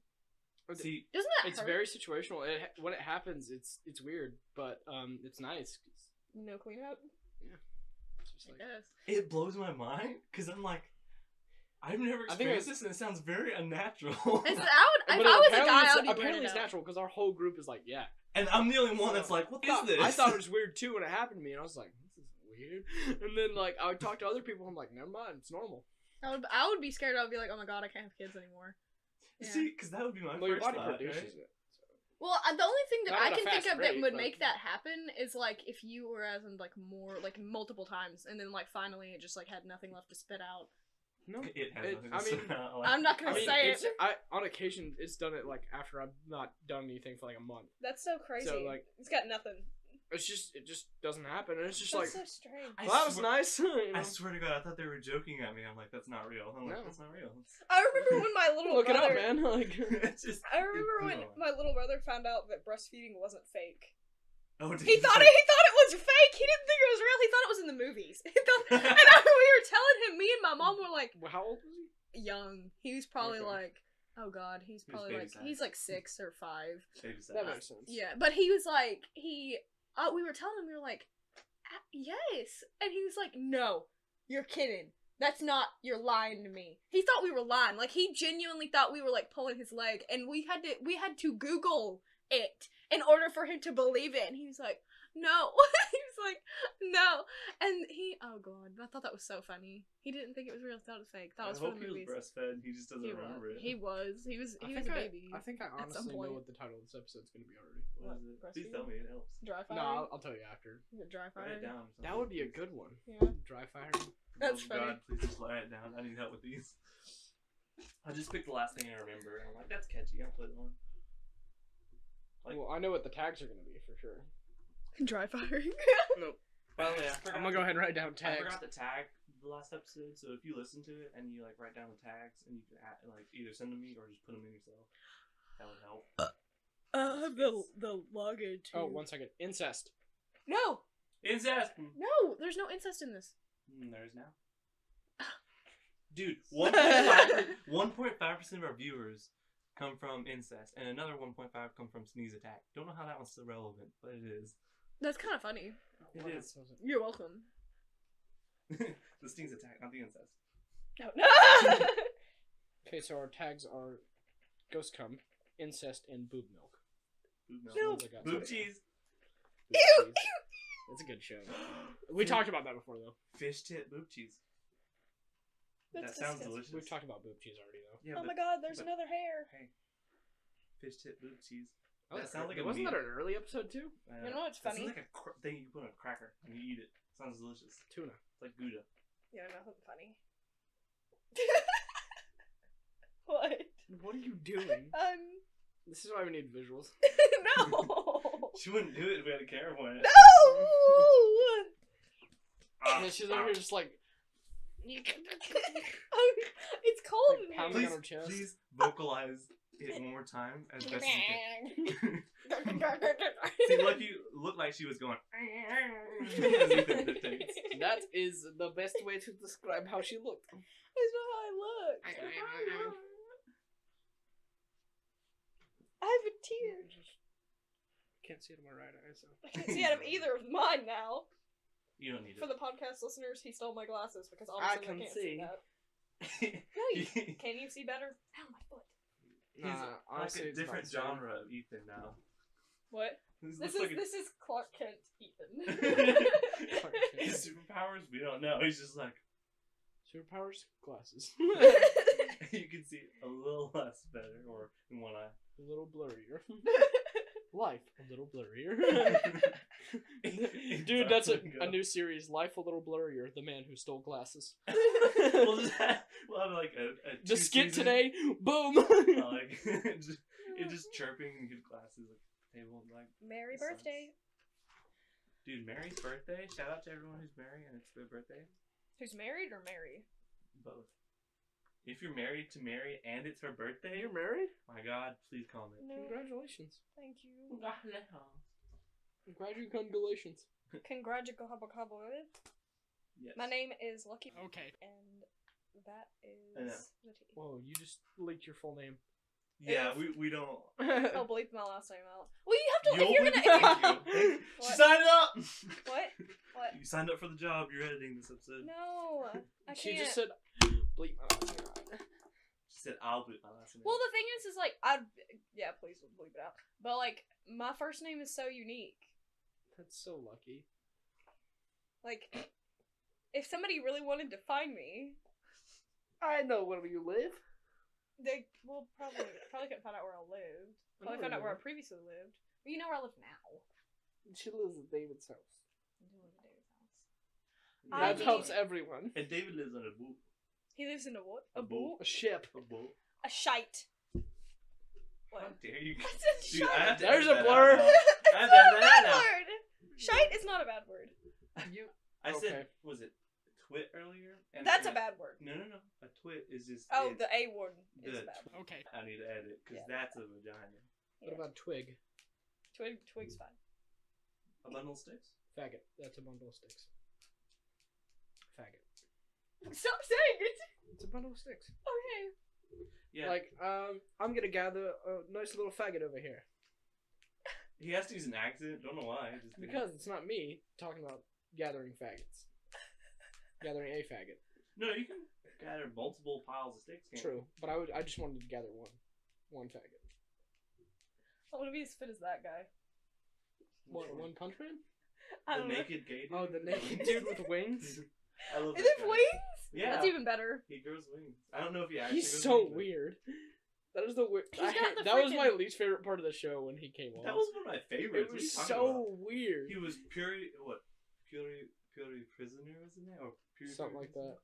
See, Doesn't that It's hurt? very situational. When it happens, it's weird, but it's nice. No cleanup? It's just I like, guess. it blows my mind because I'm like, I've never I think experienced this, and it sounds very unnatural. If but I was a apparently guy, it's- I would be apparently burning it's out. natural because our whole group is like, yeah. And I'm the only one that's like, what is this? I thought it was weird too when it happened to me, and I was like, this is weird. And then like I would talk to other people, I'm like, never mind, it's normal. I would be scared. I would be like, oh my god, I can't have kids anymore. Yeah. See, because that would be my Well, your first body thought, produces right? it. Well, the only thing that Not I at a can think fast of that rate, would but- make that happen is like if you were as in like more like multiple times, and then like finally it just like had nothing left to spit out. No, It has It- nothing I to mean, say about, like, I'm not gonna I mean, say it's, it. on occasion it's done it like after I've not done anything for like a month. That's so crazy. So, like- it's got nothing. It just doesn't happen, and it's just That's like, so strange. I well, that was swear- nice. You know? I swear to God, I thought they were joking at me. I'm like, that's not real. I'm like, No. that's not real. I remember when my little Look it brother. up, man. Like, It's just. I remember when no. my little brother found out that breastfeeding wasn't fake. Oh, did He you thought say- it was fake. He didn't think it was real. He thought it was in the movies. We were telling him. Me and my mom were like well, how old was he? young. He was probably Okay. like, oh god, he's He was probably baby like size. he's like 6 or 5. Baby That size. makes sense. Yeah, but he was like we were telling him, we were like, yes, and he was like, no, you're kidding. That's not. You're lying to me. He thought we were lying. Like he genuinely thought we were like pulling his leg, and we had to Google it in order for him to believe it. And he was like, no. He was like, no. And oh god, I thought that was so funny. He didn't think it was real. Thought it was fake. Thought it was I for hope the he was movies. breastfed. He just doesn't remember it. He was a baby. I think I at some honestly know point. what the title of this episode's gonna be already. What is it? Please breastfeeding? tell me it helps. Dry fire. No, I'll tell you after. Dry fire. Write it down. or That something, would be a please. good one. Yeah. Dry fire. That's Oh, funny. God, please just write it down. I need help with these. I just picked the last thing I remember. And I'm like, that's catchy. I'll put it on. Like- Well, I know what the tags are gonna be for sure. Dry firing. Nope. By the way, I forgot I'm gonna go ahead and write down I tags. forgot to tag the last episode, so if you listen to it and you like write down the tags and you can like either send them to me or just put them in yourself, that would help. I have the login too. Oh, 1 second. Incest. No, Incest. no, there's no incest in this. There is now. Dude, 1.5% of our viewers come from incest, and another 1.5 come from sneeze attack. Don't know how that one's still relevant, but it is. That's kind of funny. It is. You're welcome. The sneeze attack, not the incest. No, no. Okay, so our tags are ghost cum, incest, and boob milk. Boob milk. No. Those I got. Boob cheese. Boob cheese. That's a good show. We talked about that before, though. Fish tit boob cheese. That's that sounds disgusting. delicious. We've talked about boob cheese already, though. Yeah, Oh my god, there's but- another hair. Hey, fish tit boob cheese. Oh, That sounds like a wasn't meal. that an early episode too? You know what's that funny? sounds like a thing you put on a cracker and you eat it. Sounds delicious. Tuna. It's like Gouda. Yeah, nothing funny. What? What are you doing? This is why we need visuals. No. She wouldn't do it if we had a camera on it. No. And she's over here just like It's cold Like in pounding here. on her chest. Please vocalize it one more time as best as you can. See, looked like she was going. As Ethan dictates. That is the best way to describe how she looked. That's not how I look. I have a tear. Can't see it in my right eye, so. I can't see out of either of mine now. You don't need For the podcast listeners, he stole my glasses because I obviously I can can't see. see that. it. No, can you see better? Ow, my foot. He's honestly, like a it's different about the same. genre of Ethan now. What? This This looks is like this is Clark Kent Ethan. his superpowers. We don't know. He's just like Superpowers? Glasses. you can see a little less better, or in one eye. A little blurrier. Life, a little blurrier. Dude, that's a new series. Life, a little blurrier. The man who stole glasses. we'll have like a The skit two-season, today. Boom. like it's just chirping and good glasses like table like. Merry Sucks. birthday. Dude, Mary's birthday. Shout out to everyone who's married and it's their birthday. Who's married or Mary? Both. If you're married to Mary and it's her birthday, You're married? my God, please comment. No. Congratulations. Thank you. Congratulations. Congratulations. Yes. My name is Lucky. Okay. And that I know. is the tea. Whoa, you just leaked your full name. Yeah, we don't. I'll bleep my last name out. Well, you have to. You'll If you're bleep gonna. it. Thank you. She What? signed up. What? What? You signed up for the job. You're editing this episode. No, I can't. She just said, bleep my last name out. She said, "I'll bleep my last name." Well, the thing is like yeah, please bleep it out. But like, my first name is so unique. That's so lucky. Like, if somebody really wanted to find me, I know where you live. they will probably couldn't find out where I lived. Probably found out where I previously lived. But you know where I live now. She lives at David's house. I do live at David's house. That I helps mean- everyone. And David lives on a boat. He lives in a what? A boat. A ship. A boat. A shite. How What? dare you? I said Dude, I shite. have to There's edit a that blur. out now. I have to It's edit a that bad out. word. Shite is not a bad word. You. I Okay. said, was it twit earlier? And That's a bad word. No. A twit is just. Oh, it. the A word is The a bad word. Okay. I need to edit because Yeah. that's a vagina. What about twig? Twig's fine. A bundle of sticks. Faggot. That's a bundle of sticks. Faggot. Stop saying it. It's a bundle of sticks. Okay. Yeah. Like, I'm gonna gather a nice little faggot over here. He has to use an accent. Don't know why. Just Because it's not me talking about gathering faggots. Gathering a faggot. No, you can gather multiple piles of sticks. Can't True, but I just wanted to gather one faggot. I want to be as fit as that guy. You? What, One Punch Man? I The don't know. naked gay dude. Oh, the naked dude with wings. I love Is that it guy. wings? Yeah. That's even better. He grows wings. I don't know if he actually. He's grows so wings, but weird. That is the weird. He's got the That was my freaking- least favorite part of the show when he came on. That was one of my favorites. It What are you was talking so about? weird. He was pure prisoner, wasn't it? Or pure Something like that.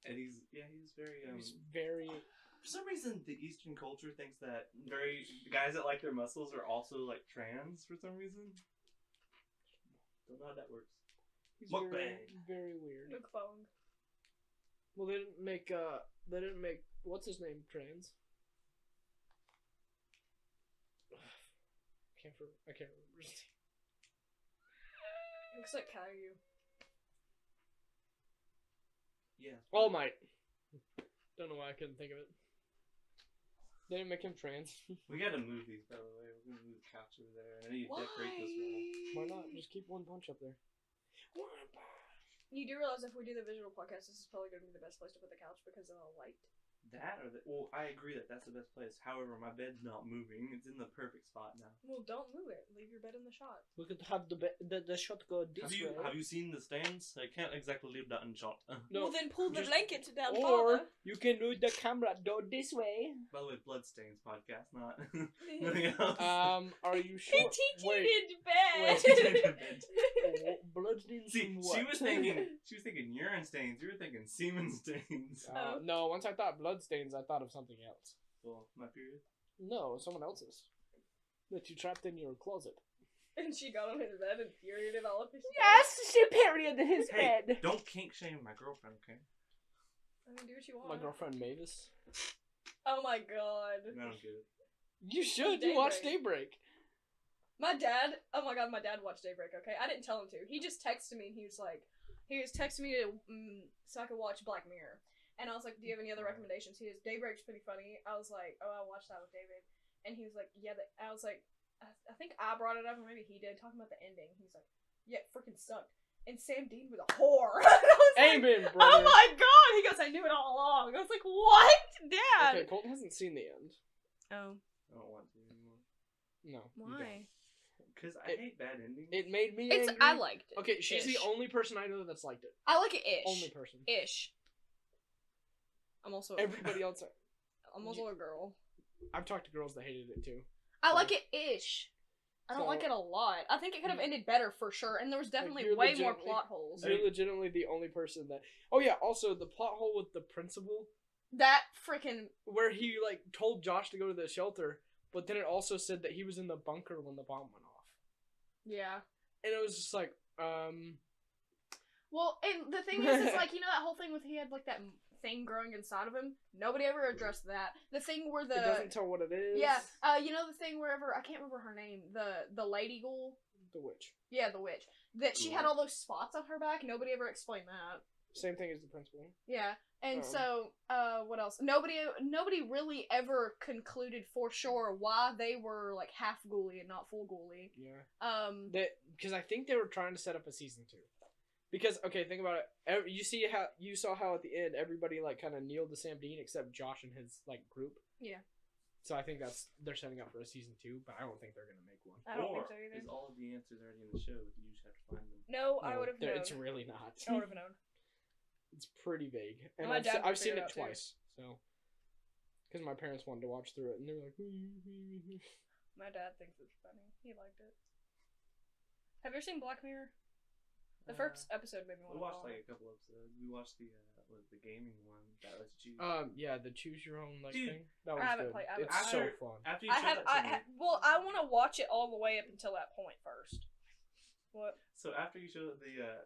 And he's very He was very. For some reason, the Eastern culture thinks that guys that like their muscles are also like trans. For some reason, don't know how that works. He's very, Mukbang. very weird. Mukbang. Well, they didn't make. What's his name trans? I can't remember his name. Looks like Caillou. Yeah. All Might. Don't know why I couldn't think of it. They didn't make him trans. We gotta move these, by the way. We're gonna move the couch over there. I need to decorate this room. Why not? Just keep One Punch up there. You do realize if we do the visual podcast, this is probably going to be the best place to put the couch because of the light. That or well, I agree that that's the best place. However, my bed's not moving. It's in the perfect spot now. Well, don't move it. Leave your bed in the shot. We could have the shot go this way. Have you seen the stands? I can't exactly leave that unshot. No, well, then pull the just- blanket down or farther. you can move the camera go this way. By the way, Bloodstains podcast, not nothing else. Are you sure? He Wait, in bed. bloodstains. See, from what? she was thinking urine stains. You were thinking semen stains. No, once I thought bloodstains, I thought of something else. Well, my period. No, someone else's. That you trapped in your closet. And she got on his bed and perioded all of his she period in his Hey, don't kink shame my girlfriend, okay? I mean, do what you want. My girlfriend Mavis. Oh my god. I don't get it. You should. You watch Daybreak. My dad, oh my god, my dad watched Daybreak, okay? I didn't tell him to. He just texted me and he was texting me to, so I could watch Black Mirror. And I was like, do you have any other recommendations? He was, Daybreak's pretty funny. I was like, oh, I'll watch that with David. And he was like, yeah, I was like, I think I brought it up, or maybe he did, talking about the ending. He was like, yeah, it freaking sucked. And Sam Dean was a whore. And I was like, Amen, oh brother. my god! He goes, I knew it all along. I was like, what? Dad! Okay, Colton hasn't seen the end. Oh. I don't want to anymore. No. Why? Because I hate bad endings. It made me It's, angry. I liked it. Okay, she's the Ish. only person I know that's liked it. I like it ish. Only person. Ish. I'm also Everybody else. I'm also a girl. I've talked to girls that hated it too. I like it ish. I don't So- like it a lot. I think it could have ended better for sure, and there was definitely you're way more legitimately- plot holes. You're legitimately the only person that. Oh yeah. Also, the plot hole with the principal, That freaking where he like told Josh to go to the shelter, but then it also said that he was in the bunker when the bomb went off, yeah. and it was just like, Well, and the thing is, it's like, you know that whole thing with he had like that thing growing inside of him. Nobody ever addressed that. The thing where it doesn't tell what it is. yeah, you know the thing wherever I can't remember her name, the lady ghoul. The witch. Yeah, the witch. That she had all those spots on her back. Nobody ever explained that. Same thing as the principal. Yeah. And Um, so, what else? Nobody really ever concluded for sure why they were like half ghoulie and not full ghoulie. Yeah. Because I think they were trying to set up a season 2. Because okay, think about it. You saw how at the end everybody like kind of kneeled to Sam Dean except Josh and his like group. Yeah. So I think they're setting up for a season 2, but I don't think they're gonna make one. I don't Or think so either. is all of the answers already in the show? You just have to find them. No, I would have known. It's really not. I would have known. It's pretty vague, and My dad I've seen figured it out, too. twice. So, because my parents wanted to watch through it, and they were like, My dad thinks it's funny. He liked it. Have you ever seen Black Mirror? The first episode made me want We to watched vomit. like a couple episodes. We watched the gaming one that lets you choose. yeah, the choose your own like Dude, thing. That was I haven't good. played- I haven't- It's so After- fun. After you I showed have. that to me, Well, I want to watch it all the way up until that point first. What? so after you showed the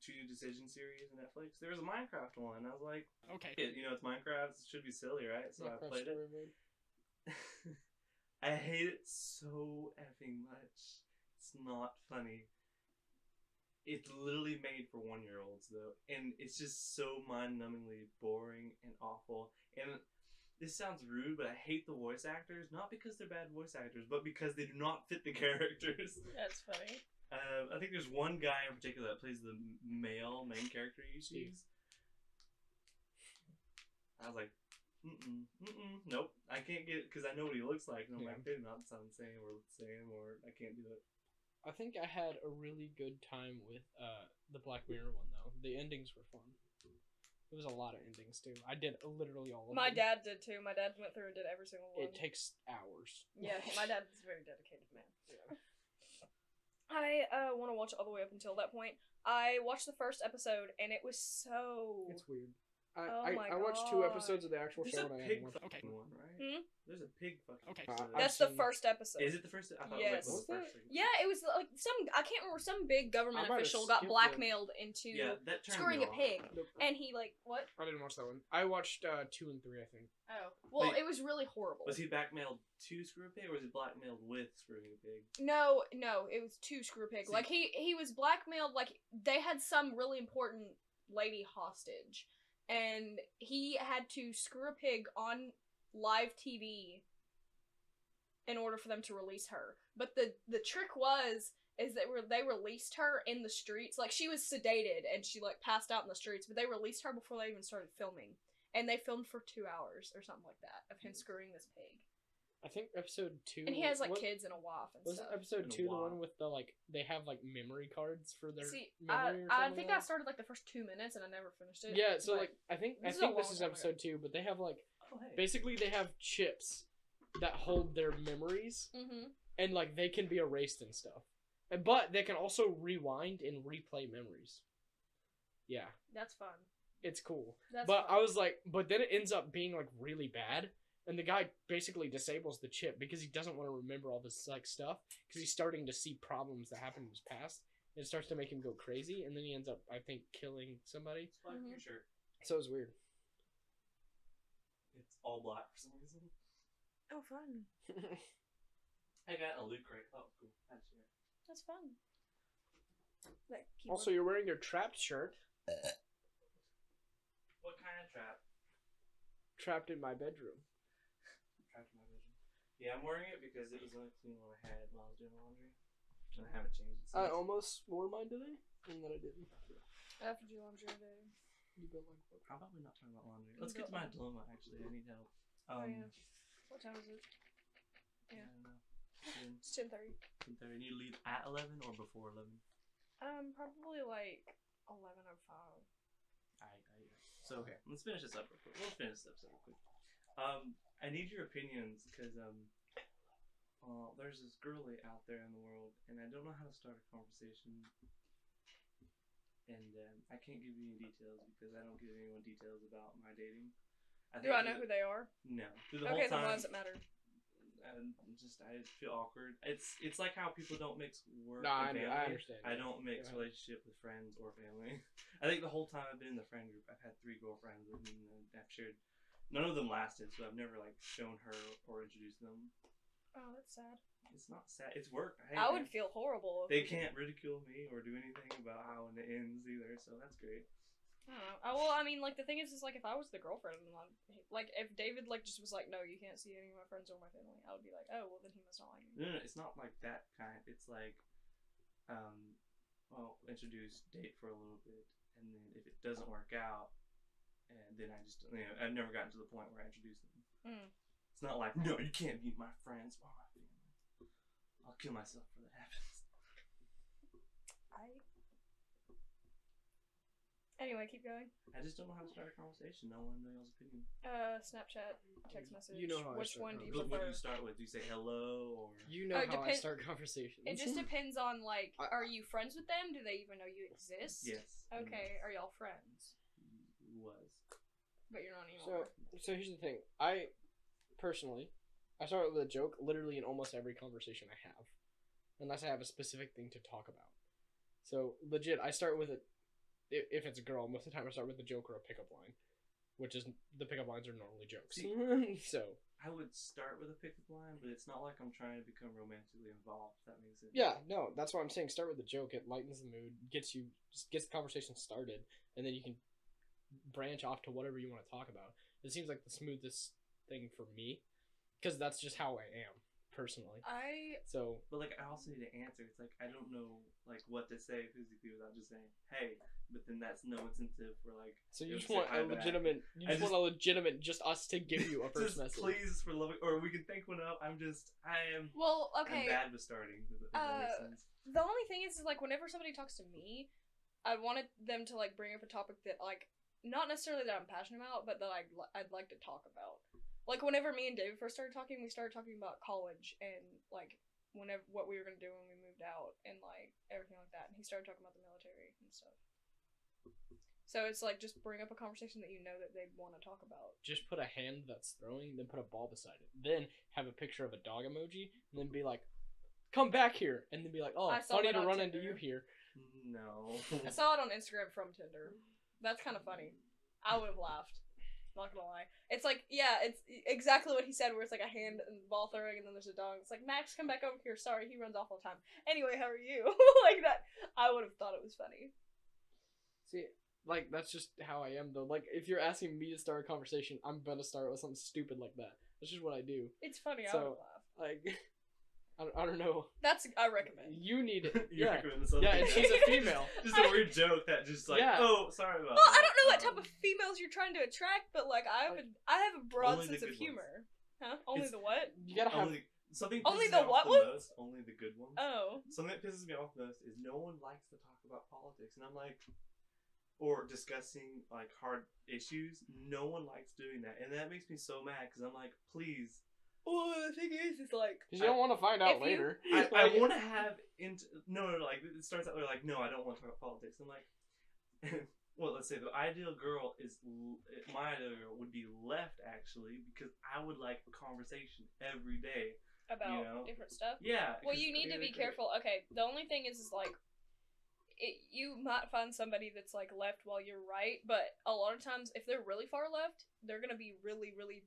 Choose Your Decision series on Netflix, there was a Minecraft one, and I was like, Okay. you know, it's Minecraft, it should be silly, right? So I Minecraft played story it. mode. I hate it so effing much. It's not funny. It's literally made for 1-year-olds though, and it's just so mind-numbingly boring and awful. And this sounds rude, but I hate the voice actors, not because they're bad voice actors, but because they do not fit the characters. That's funny. I think there's one guy in particular that plays the male main character you choose. I was like, nope, I can't get it because I know what he looks like, and I'm like, they're not sound the same, or I can't do it. I think I had a really good time with the Black Mirror one though. The endings were fun. There was a lot of endings too. I did literally all of My them. dad did too. My dad went through and did every single one. It takes hours. Yeah, my dad is a very dedicated man. Yeah. I want to watch all the way up until that point. I watched the first episode and it was so. It's weird. Oh I my watched 2 God. episodes of the actual There's show a and I pig haven't watched. fucking one, right? Hmm? There's a pig fucking. Okay. episode. That's I've the seen- first episode. Is it the first? I thought Yes. it was the Was first. it? Yeah, it was like I can't remember, some big government I might have official got skipped it. blackmailed into Yeah, that turned screwing me a off. pig. Nope. And he like what? I didn't watch that one. I watched 2 and 3, I think. Oh, well, Wait. it was really horrible. Was he blackmailed to screw a pig, or was he blackmailed with screwing a pig? No, it was to screw a pig. See- Like he was blackmailed. Like they had some really important lady hostage, and he had to screw a pig on live TV in order for them to release her. But the trick is that they released her in the streets. Like she was sedated and she like passed out in the streets, but they released her before they even started filming. And they filmed for 2 hours or something like that of him screwing this pig. I think episode 2. And he has like what- kids and a wife and Was stuff. episode And a 2 the wife. one with the like they have like memory cards for their See, memory or I something think like I started like the first 2 minutes and I never finished it. Yeah, so but- like I think this is a this long is time episode 2, but they have like Oh, hey. basically they have chips that hold their memories Mm-hmm. and like they can be erased and stuff. But they can also rewind and replay memories. Yeah, That's fun. it's cool. That's But fun. I was like, but then it ends up being like really bad, and the guy basically disables the chip because he doesn't want to remember all this like stuff because he's starting to see problems that happened in his past. And it starts to make him go crazy, and then he ends up, I think, killing somebody. It's black Mhm. your shirt. So it's weird. It's all black for some reason. Oh, fun. I got a loot crate. Oh, cool. That's your. That's fun. That Also, you're wearing your trapped shirt. What kind of trap? Trapped in my bedroom. Trapped in my bedroom. Yeah, I'm wearing it because it was the only clean one I had while I was doing laundry, and I haven't changed it since. I almost wore mine today, and then I didn't. I have to do laundry today. You built like what? How about we not talk about laundry? Let's get to my dilemma. Actually, I need help. Oh, yeah. What time is it? Yeah. I don't know. It's 10:30. You need to leave at 11 or before 11. Probably like 11:05. So okay, let's finish this up real quick. We'll finish this episode real quick. I need your opinions because there's this girlie out there in the world, and I don't know how to start a conversation, and I can't give you any details because I don't give anyone details about my dating. Do I know who they are? No. Through the Okay, whole then why time, does it matter? I feel awkward. It's like how people don't mix work No, and family. I understand. I don't mix Yeah. relationship with friends or family. I think the whole time I've been in the friend group, I've had 3 girlfriends, and I've shared. None of them lasted, so I've never like shown her or introduced them. Oh, that's sad. It's not sad. It's work. Hey, I would man, feel horrible. They can't ridicule me or do anything about how it ends either, so that's great. I don't know. Well, I mean, like, the thing is like, if I was the girlfriend, and like, if David, like, just was like, no, you can't see any of my friends or my family, I would be like, oh, well, then he must not like me. No, it's not like that kind. It's like, well, introduce, date for a little bit, and then if it doesn't work out, and then I just, I've never gotten to the point where I introduce them. It's not like, no, you can't meet my friends or my family. I'll kill myself for that happens. Anyway, keep going. I just don't know how to start a conversation. No one knows y'all's opinion. Snapchat, text message. You know how I Which start one do you What prefer? do you start with? Do you say hello or? You know how I start conversations. It just depends on, like, are you friends with them? Do they even know you exist? Yes. Okay, are y'all friends? Was. But you're not anymore. So here's the thing. I start with a joke literally in almost every conversation I have, unless I have a specific thing to talk about. So legit, I start with it. If it's a girl, most of the time I start with a joke or a pickup line, which is the pickup lines are normally jokes. So I would start with a pickup line, but it's not like I'm trying to become romantically involved. If that makes sense. yeah, no, that's what I'm saying. Start with a joke. It lightens the mood, gets the conversation started, and then you can branch off to whatever you want to talk about. It seems like the smoothest thing for me, because that's just how I am personally. But like, I also need to answer. It's like I don't know like what to say physically without just saying hey. But then that's no incentive for like. So you just want a legitimate. Just us to give you a first message. Please, for loving, or we can think one up. I am. Well, okay. I'm bad with starting. If that makes sense. The only thing is like whenever somebody talks to me, I wanted them to like bring up a topic that like not necessarily that I'm passionate about, but that I'd like to talk about. Like whenever me and David first started talking, we started talking about college and like what we were gonna do when we moved out and like everything like that. And he started talking about the military and stuff. So it's like just bring up a conversation that you know that they'd want to talk about. Just put a hand that's throwing, then put a ball beside it. Then have a picture of a dog emoji, and then be like, "Come back here," and then be like, "Oh, funny to run into you here." No. I saw it on Instagram from Tinder. That's kind of funny. I would have laughed. Not gonna lie. It's like, yeah, it's exactly what he said, where it's like a hand and ball throwing, and then there's a dog. It's like, Max, come back over here. Sorry, he runs off all the time. Anyway, how are you? Like that. I would have thought it was funny. See, like, that's just how I am, though. Like, if you're asking me to start a conversation, I'm gonna start with something stupid like that. That's just what I do. It's funny, I would have laughed. Like, I don't know. I recommend. You need it. You yeah. recommend something. Yeah, and she's a female. Just a weird joke that just like, oh, sorry about well, that. I don't know what type of females you're trying to attract, but like, I have a broad sense of humor. Huh? Only the what? You gotta have... Something only pisses the me what off the ones? most, only the good ones. Oh. Something that pisses me off the most is no one likes to talk about politics, and I'm like, or discussing like hard issues. No one likes doing that, and that makes me so mad because I'm like, please. Well, the thing is like, because you don't want to find out later. I want to have like it starts out like, no, I don't want to talk about politics. I'm like, well, let's say the ideal girl my ideal girl would be left actually because I would like a conversation every day. About different stuff? Yeah. Well, you need to be careful. Okay, the only thing is like, you might find somebody that's like left while you're right, but a lot of times if they're really far left, they're gonna be really, really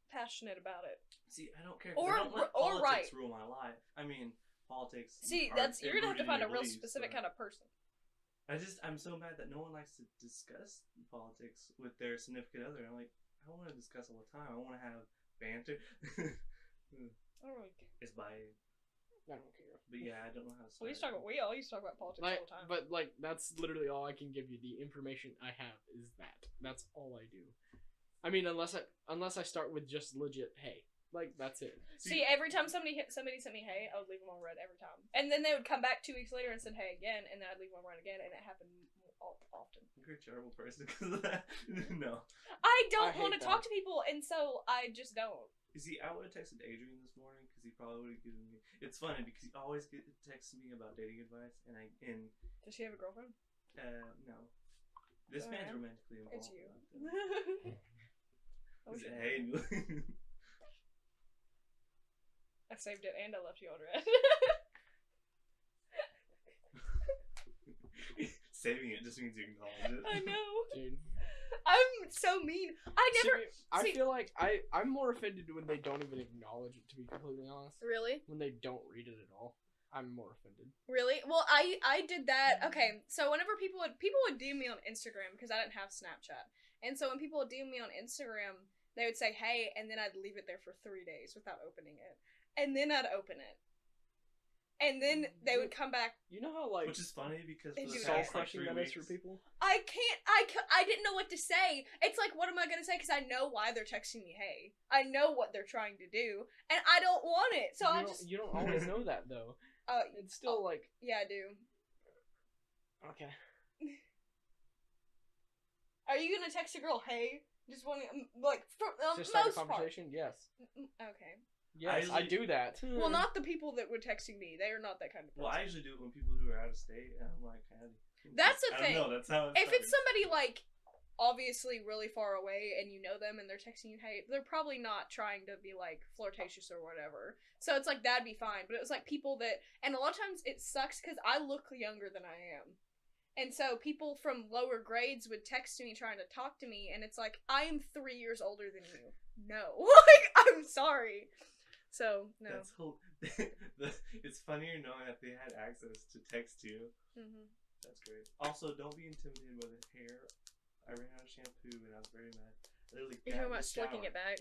passionate about it. See, I don't care. Or I don't let politics rule my life. I mean, politics. See, you're gonna have to find a real specific kind of person. I'm so mad that no one likes to discuss politics with their significant other. I'm like, I want to discuss all the time. I want to have banter. I don't really care. It's by. I don't care. But yeah, I don't know how to start. We all used to talk about politics all the time. But like, that's literally all I can give you. The information I have is that. That's all I do. I mean, unless I start with just legit hey. Like, that's it. See, every time somebody sent me hey, I would leave them on red every time. And then they would come back 2 weeks later and said hey again, and then I'd leave them on red again, and it happened often. You're a terrible person because of that. No. I don't want to talk to people, and so I just don't. You see, I would have texted Adrian this morning because he probably would have given me. It's funny because he always texts me about dating advice, and Does she have a girlfriend? No. This man's romantically involved. It's you. Hey. I saved it and I left you on red. Saving it just means you acknowledge it. I know. Dude. I'm so mean. I feel like I'm more offended when they don't even acknowledge it, to be completely honest. Really? When they don't read it at all. I'm more offended. Really? Well, I did that. Okay, so whenever people would DM me on Instagram because I didn't have Snapchat, and so when people would DM me on Instagram, they would say hey, and then I'd leave it there for 3 days without opening it, and then I'd open it, and then they would come back. You know how like which is funny because They for do the soul past, like, crushing 3 that is weeks, for people. I didn't know what to say. It's like, what am I gonna say? Because I know why they're texting me hey. I know what they're trying to do, and I don't want it. So You don't always know that though. It's still like yeah, I do. okay. Are you gonna text a girl hey? Just wanting like for To start a most part. conversation, yes. Okay. Yes, I do that. Well, not the people that were texting me. They are not that kind of person. well, I usually do it when people who are out of state, and I'm like, howdy. That's the I thing. don't know, that's how If it's somebody like obviously really far away and you know them and they're texting you hey, they're probably not trying to be like flirtatious or whatever. So it's like that'd be fine. But it was like people that, and a lot of times it sucks because I look younger than I am. And so people from lower grades would text me trying to talk to me, and it's like, I am 3 years older than you. No. Like, I'm sorry. So, no. That's it's funnier knowing that they had access to text you. Mm-hmm. That's great. Also, don't be intimidated by the hair. I ran out of shampoo and I was very mad. I literally You're talking got in about the slicking shower. it back?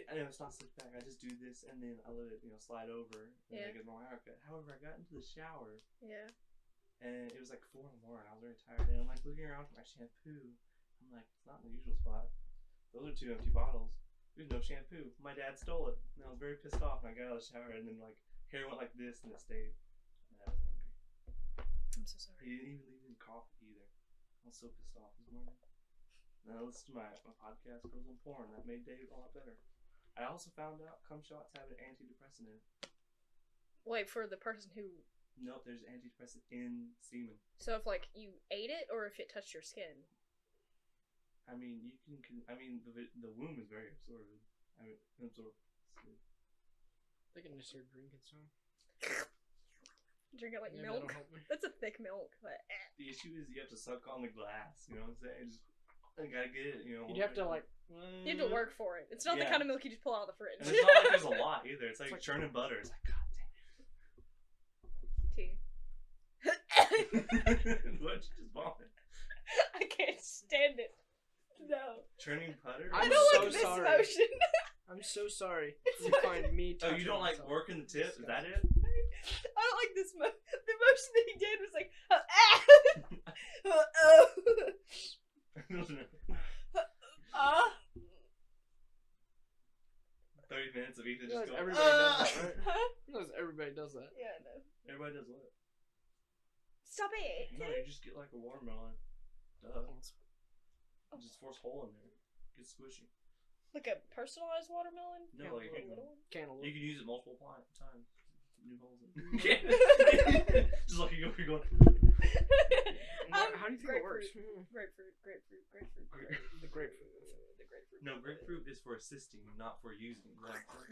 I know it's not slicked back. I just do this and then I let it, slide over and Yeah. I get my haircut. However, I got into the shower Yeah. and it was like 4 in the morning. I was very tired and I'm like looking around for my shampoo. I'm like, it's not in the usual spot. Those are 2 empty bottles. There's no shampoo. My dad stole it. And I was very pissed off. And I got out of the shower and then like hair went like this and it stayed. And I was angry. I'm so sorry. He didn't even leave any coffee either. I was so pissed off this morning. And I listened to my podcast, Girls on Porn. That made Dave a lot better. I also found out cum shots have an antidepressant in it. Wait, for the person who... Nope, there's antidepressant in semen. So if, like, you ate it or if it touched your skin? I mean, you can. I mean, the womb is very absorbent. I mean, absorbed. They can just start drinking some. Drink it like Maybe milk? that'll help me. That's a thick milk. But, The issue is you have to suck on the glass. You know what I'm saying? I gotta get it. You'd have to like. you have to work for it. It's not the Yeah. kind of milk you just pull out of the fridge. And it's not like there's a lot either. It's like churning butter. It's like, god Tea. damn. What'd you just vomit? I can't stand it. No. Churning butter? I I'm don't so like this sorry. motion. I'm so sorry. It's You like- find me. Oh, you touching don't like myself working the tip? Is that it? I don't like this motion. The motion that he did was like, ah. 30 minutes of Ethan You just realize going. everybody does that, right? Huh? You realize everybody does that. Yeah, no. Everybody does what? Stop it. No, you just get like a watermelon. Duh. Just force a hole in there. Get squishy. Like a personalized watermelon? No, like A you little one? Cantaloupe. can use it multiple times. New holes in it. Just looking over, you're going. How do you think it works? Grapefruit. The grapefruit. The grapefruit. No, grapefruit is for assisting, not for using.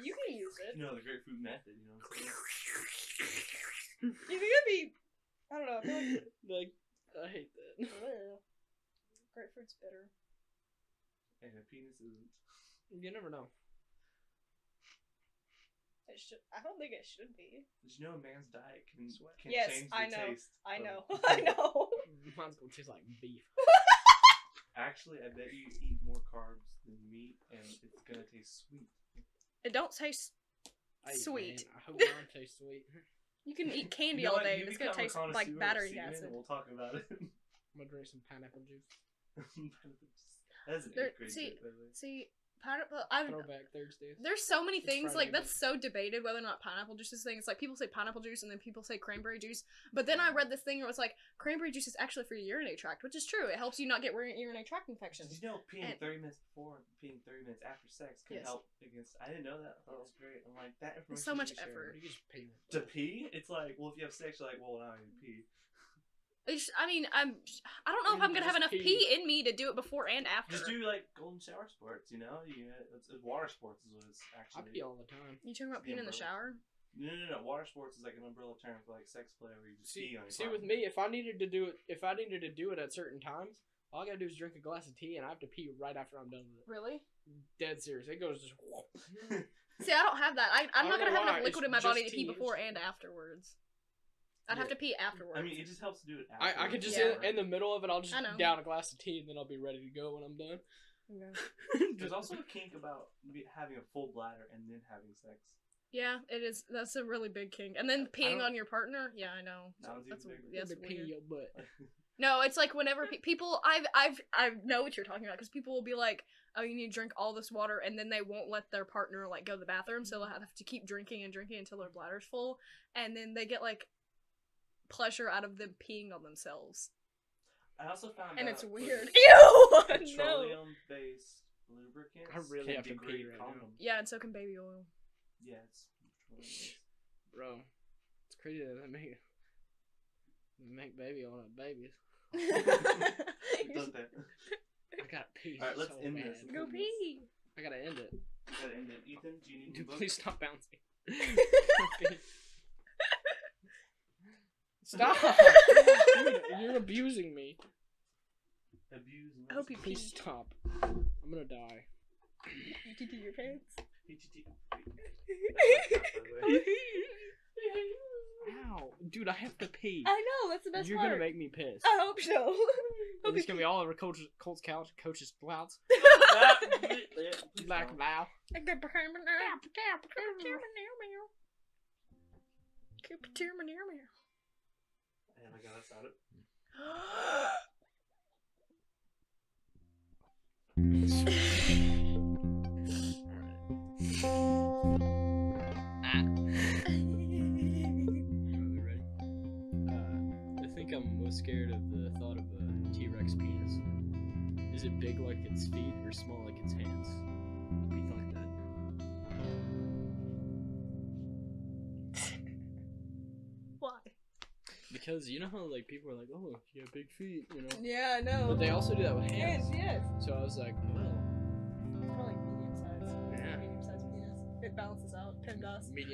You can use it. No, the grapefruit method, you know what I'm saying? You think it'd be... I don't know. I feel like... I hate that. Grapefruit's bitter. And a penis isn't. You never know. It should. I don't think it should be. Did you know a man's diet can Yes, change the I know. taste? I of- know. I know. Mine's gonna taste like beef. Actually, I bet you eat more carbs than meat, and it's gonna taste sweet. It don't taste Hey, sweet. Man, I hope mine tastes sweet. You can eat candy You know all what? day You and it's gonna become a taste connoisseur like of battery semen, acid. and we'll talk about it. I'm gonna drink some pineapple juice. That's an There- 8th grade see- bit, by the way. See, pineapple. I'm. Throwback Thursdays. There's so many It's things Friday, like that's so debated whether or not pineapple juice is a thing. It's like people say pineapple juice and then people say cranberry juice. But then I read this thing where it was like cranberry juice is actually for your urinary tract, which is true. It helps you not get urinary tract Did infections. you know peeing And- 30 minutes before and peeing 30 minutes after sex can Yes. help against... I didn't know that. I thought it was great. I'm like, that information so much should be shared. effort. You just pay me. To pee? It's like, well, if you have sex, you're like, well, now I need to pee. I mean, I don't know if I'm gonna have enough Just pee in me to do it before and after. Just do, like, golden shower sports, you know? It's water sports is what it's I actually... pee all the time. You talking about peeing in the shower? No. Water sports is like an umbrella term for, like, sex play where you just pee on your See, with partner. me, if I needed to do it at certain times, all I gotta do is drink a glass of tea, and I have to pee right after I'm done with it. Really? Dead serious. It goes just. See, I don't have that. I'm not don't gonna know have why, enough liquid it's in my body to just pee tea, before it's- and afterwards. I'd have to pee afterwards. I mean, it just helps to do it afterwards. I could just Yeah. in the middle of it, I'll just I know. down a glass of tea and then I'll be ready to go when I'm done. There's also a kink about having a full bladder and then having sex. Yeah, it is. That's a really big kink. And then peeing on your partner. Yeah, I know. That one's That's even bigger. that's I'll be peeing weird. your butt. No, it's like whenever people, I know what you're talking about because people will be like, oh, you need to drink all this water, and then they won't let their partner like go to the bathroom, so they'll have to keep drinking and drinking until their bladder's full, and then they get like pleasure out of them peeing on themselves, I also found and out it's that weird. Ew, no. petroleum-based lubricants I really have to degrade pee right now. condoms. Yeah, and so can baby oil. Yeah, it's petroleum-based. Bro, it's crazy that they make baby on babies. Don't that. I gotta pee. Alright, let's so end bad. this. Go pee. I gotta end it. Gotta end it. Ethan, do you need Dude, any please books? stop bouncing. Okay. Stop! Dude, you're abusing me. Abuse. I hope you pee. Please stop. I'm gonna die. Did you pee your pants? Ow. Dude, I have to pee. I know, that's the best You're part. gonna make me pissed. I hope so. And it's gonna be all over Colt's couch, Coach's clouds. Black Val. Oh my god, that's out it. Are we ready? I think I'm most scared of the thought of a T-Rex penis. Is it big like its feet or small like its hands? We thought that. Why? Because you know how like people are like, oh, you have big feet, you know. Yeah, I know. But they also do that with hands. yes. So I was like, well, Probably medium size. Yeah. Medium size penis. It balances out. PEMDAS. medium.